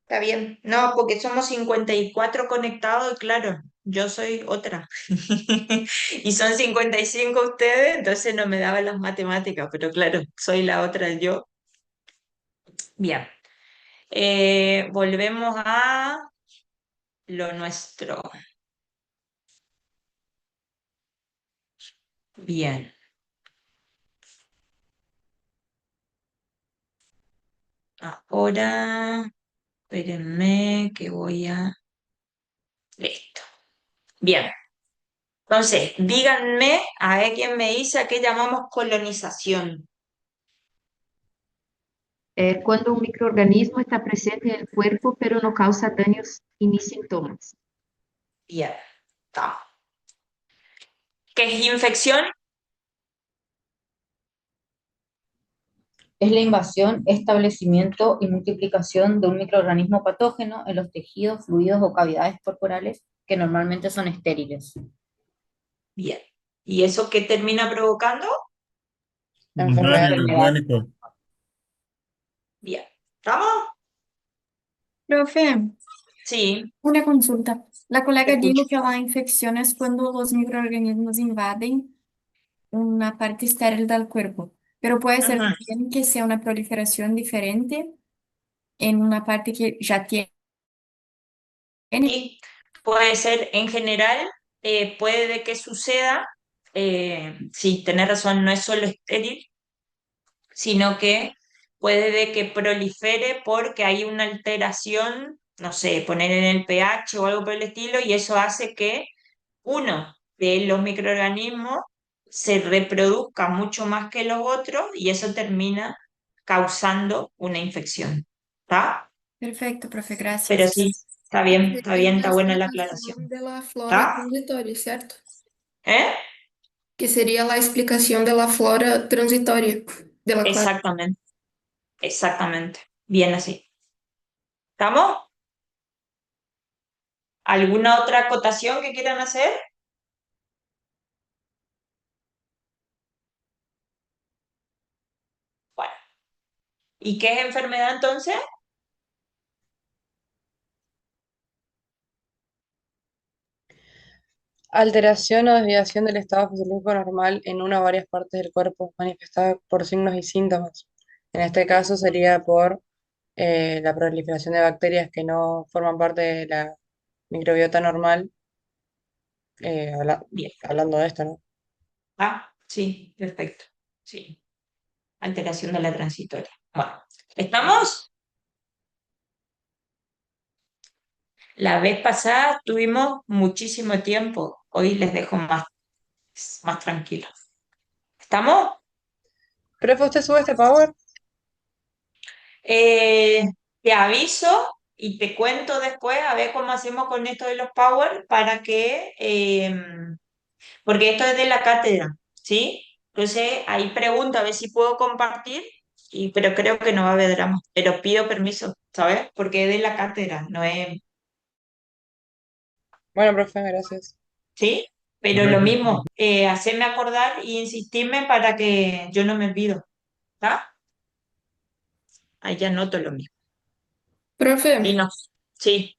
Está bien. No, porque somos 54 conectados y claro, yo soy otra. Y son 55 ustedes, entonces no me daban las matemáticas, pero claro, soy la otra yo. Bien. Volvemos a lo nuestro. Bien. Ahora, espérenme que voy a... Listo. Bien. Entonces, díganme a ver quién me dice a qué llamamos colonización. Cuando un microorganismo está presente en el cuerpo, pero no causa daños y ni síntomas. Bien. Está. ¿Qué es infección? Es la invasión, establecimiento y multiplicación de un microorganismo patógeno en los tejidos, fluidos o cavidades corporales que normalmente son estériles. Bien. ¿Y eso qué termina provocando? Daño orgánico. Bien. ¿Estamos? Profe, Sí. una consulta. La colega Escucho. dijo que la infección es cuando los microorganismos invaden una parte estéril del cuerpo, pero puede ser Ajá. también que sea una proliferación diferente en una parte que ya tiene. Y puede ser en general, puede de que suceda, sí, tenés razón, no es solo estéril, sino que puede de que prolifere porque hay una alteración, no sé, poner en el pH o algo por el estilo, y eso hace que uno de los microorganismos se reproduzca mucho más que los otros y eso termina causando una infección. ¿Está? Perfecto, profe, Pero gracias. sí, está bien, está Sería bien, la está buena la explicación aclaración. de la flora ¿Está? transitoria, ¿cierto? ¿Eh? Que sería la explicación de la flora transitoria de la clase. Exactamente, exactamente. Bien así. ¿Estamos? ¿Alguna otra acotación que quieran hacer? Bueno, ¿y qué es enfermedad entonces? Alteración o desviación del estado fisiológico normal en una o varias partes del cuerpo, manifestada por signos y síntomas. En este caso sería por la proliferación de bacterias que no forman parte de la microbiota normal, Bien. hablando de esto, ¿no? Ah, sí, perfecto. Sí, alteración de la transitoria. Bueno, ¿estamos? La vez pasada tuvimos muchísimo tiempo. Hoy les dejo más tranquilos. ¿Estamos? Profe, ¿usted sube este power? Eh, Te aviso y te cuento después a ver cómo hacemos con esto de los power para que, porque esto es de la cátedra, ¿sí? Entonces ahí pregunto a ver si puedo compartir, pero creo que no va a haber drama, pero pido permiso, ¿sabes? Porque es de la cátedra, no es, Bueno, profe, gracias. ¿sí? Pero lo mismo, hacerme acordar e insistirme para que yo no me olvido, ¿está? Ahí ya noto lo mismo. Y Profe, no, sí.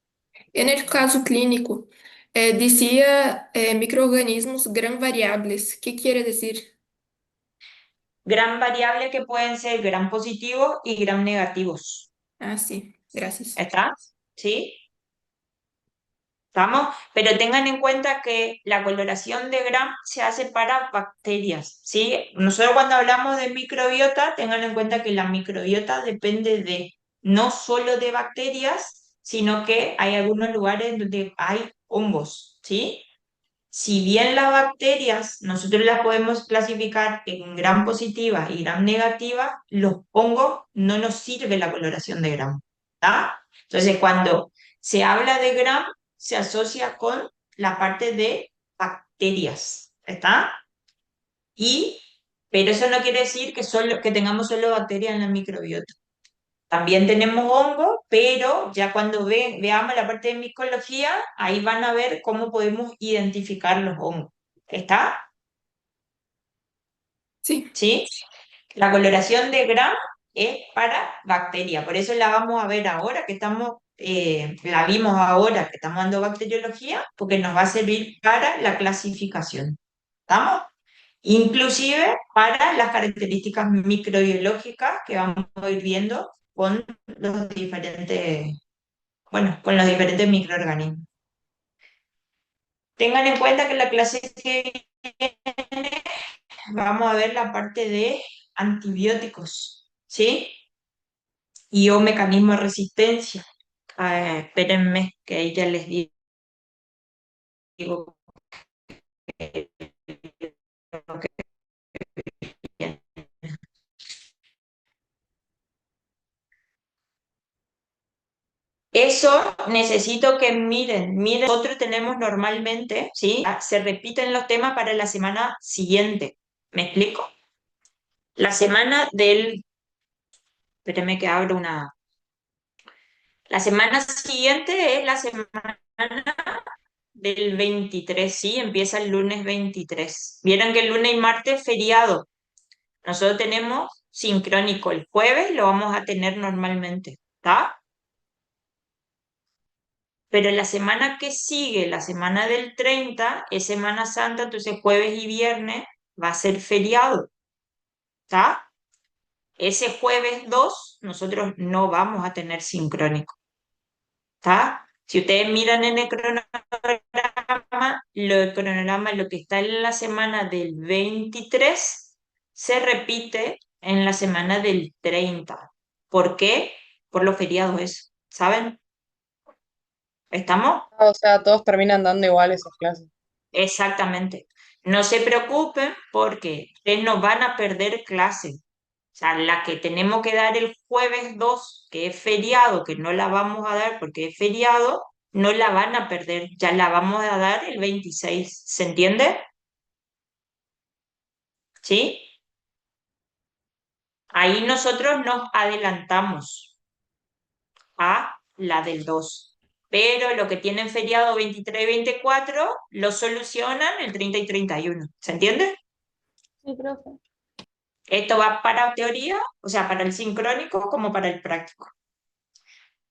en el caso clínico, decía microorganismos gram variables. ¿Qué quiere decir? Gran variable que pueden ser gram positivos y gram negativos. Ah, sí, gracias. ¿Está? ¿Sí? ¿Estamos? Pero tengan en cuenta que la coloración de gram se hace para bacterias, ¿sí? Nosotros cuando hablamos de microbiota, tengan en cuenta que la microbiota depende de no solo de bacterias, sino que hay algunos lugares donde hay hongos, ¿sí? Si bien las bacterias nosotros las podemos clasificar en gram positiva y gram negativa, los hongos no nos sirve la coloración de gram. ¿Tá? Entonces, cuando se habla de gram, se asocia con la parte de bacterias. ¿Está? Y, pero eso no quiere decir que tengamos solo bacterias en la microbiota. También tenemos hongos, pero ya cuando veamos la parte de micología, ahí van a ver cómo podemos identificar los hongos. ¿Está? Sí. ¿Sí? La coloración de Gram es para bacteria, por eso la vamos a ver ahora que la vimos ahora que estamos dando bacteriología, porque nos va a servir para la clasificación. ¿Estamos? Inclusive para las características microbiológicas que vamos a ir viendo con los diferentes, bueno, con los diferentes microorganismos. Tengan en cuenta que la clase que viene vamos a ver la parte de antibióticos, ¿sí? Y o mecanismo de resistencia. Espérenme, que ahí ya les digo que eso necesito que miren, nosotros tenemos normalmente, ¿sí? Se repiten los temas para la semana siguiente. ¿Me explico? La semana espérenme que abro una. La semana siguiente es la semana del 23, ¿sí? Empieza el lunes 23. Vieron que el lunes y martes es feriado. Nosotros tenemos sincrónico el jueves, lo vamos a tener normalmente, ¿está? Pero la semana que sigue, la semana del 30, es Semana Santa, entonces jueves y viernes va a ser feriado, ¿está? Ese jueves 2 nosotros no vamos a tener sincrónico, ¿está? Si ustedes miran en el cronograma, lo que está en la semana del 23 se repite en la semana del 30. ¿Por qué? Por los feriados eso, ¿saben? ¿Estamos? O sea, todos terminan dando igual esas clases. Exactamente. No se preocupen porque ustedes no van a perder clase. O sea, la que tenemos que dar el jueves 2, que es feriado, que no la vamos a dar porque es feriado, no la van a perder, ya la vamos a dar el 26. ¿Se entiende? ¿Sí? Ahí nosotros nos adelantamos a la del 2. Pero lo que tienen feriado 23 y 24 lo solucionan el 30 y 31. ¿Se entiende? Sí, profe. Esto va para teoría, o sea, para el sincrónico como para el práctico.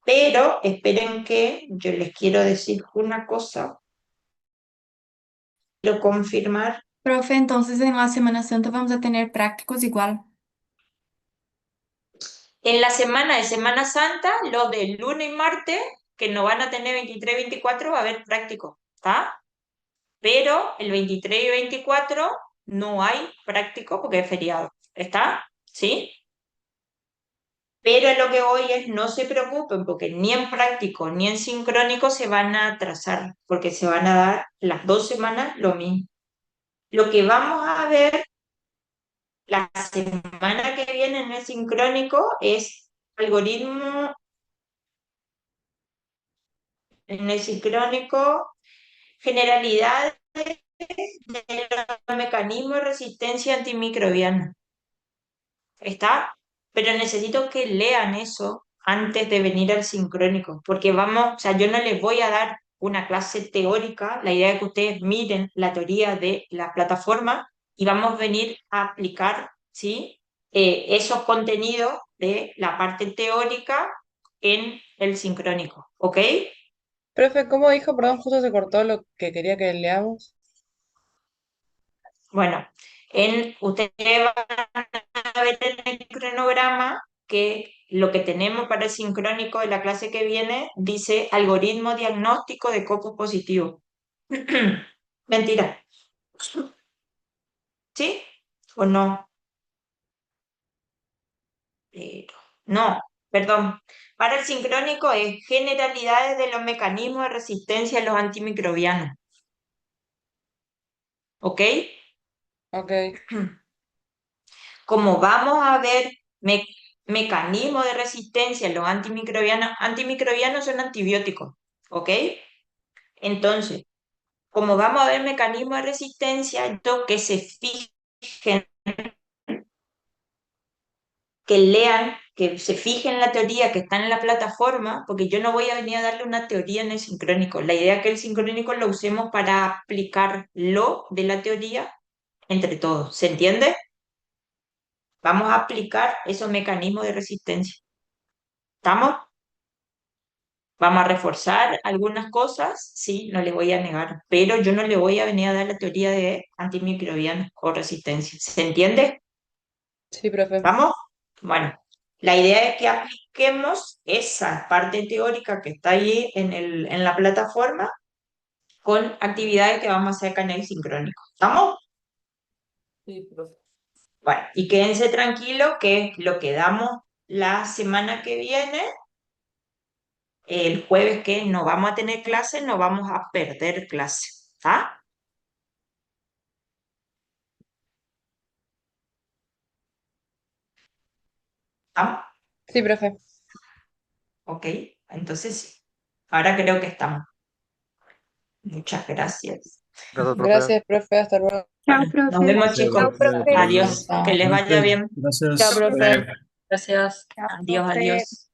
Pero esperen que yo les quiero decir una cosa. Quiero confirmar. Profe, entonces en la Semana Santa vamos a tener prácticos igual. En la semana de Semana Santa, los del lunes y martes, que no van a tener 23 y 24, va a haber práctico, ¿está? Pero el 23 y 24 no hay práctico porque es feriado, ¿está? ¿Sí? Pero lo que voy es, no se preocupen porque ni en práctico ni en sincrónico se van a atrasar, porque se van a dar las 2 semanas lo mismo. Lo que vamos a ver la semana que viene en el sincrónico es algoritmo, en el sincrónico, generalidades de los mecanismos de resistencia antimicrobiana. ¿Está? Pero necesito que lean eso antes de venir al sincrónico, porque vamos, o sea, yo no les voy a dar una clase teórica, la idea es que ustedes miren la teoría de la plataforma y vamos a venir a aplicar, ¿sí? Esos contenidos de la parte teórica en el sincrónico, ¿ok? Profe, ¿cómo dijo? Perdón, justo se cortó lo que quería que leamos. Bueno, ustedes van a ver en el cronograma que lo que tenemos para el sincrónico de la clase que viene dice algoritmo diagnóstico de copo positivo. Mentira. ¿Sí? ¿O no? No, perdón. Para el sincrónico es generalidades de los mecanismos de resistencia a los antimicrobianos. ¿Ok? Ok. Como vamos a ver mecanismos de resistencia a los antimicrobianos son antibióticos, ¿ok? Entonces, como vamos a ver mecanismos de resistencia, esto que se fijen, que lean, que se fijen en la teoría que está en la plataforma, porque yo no voy a venir a darle una teoría en el sincrónico. La idea es que el sincrónico lo usemos para aplicarlo de la teoría entre todos. ¿Se entiende? Vamos a aplicar esos mecanismos de resistencia. ¿Estamos? Vamos a reforzar algunas cosas, sí, no le voy a negar, pero yo no le voy a venir a dar la teoría de antimicrobianos o resistencia. ¿Se entiende? Sí, profe. ¿Vamos? Bueno, la idea es que apliquemos esa parte teórica que está ahí en la plataforma con actividades que vamos a hacer acá en el sincrónico. ¿Estamos? Sí, profe. Bueno, y quédense tranquilos que lo que damos la semana que viene, el jueves que no vamos a tener clase, no vamos a perder clase. ¿Está? ¿Estamos? Sí, profe. Ok, entonces sí. Ahora creo que estamos. Muchas gracias. Gracias, profe. Gracias, profe. Hasta luego. Chao, Nos profe. vemos, Gracias, chicos. profe. Adiós. Que les vaya bien. Gracias. Chao, profe. Gracias. Adiós, adiós.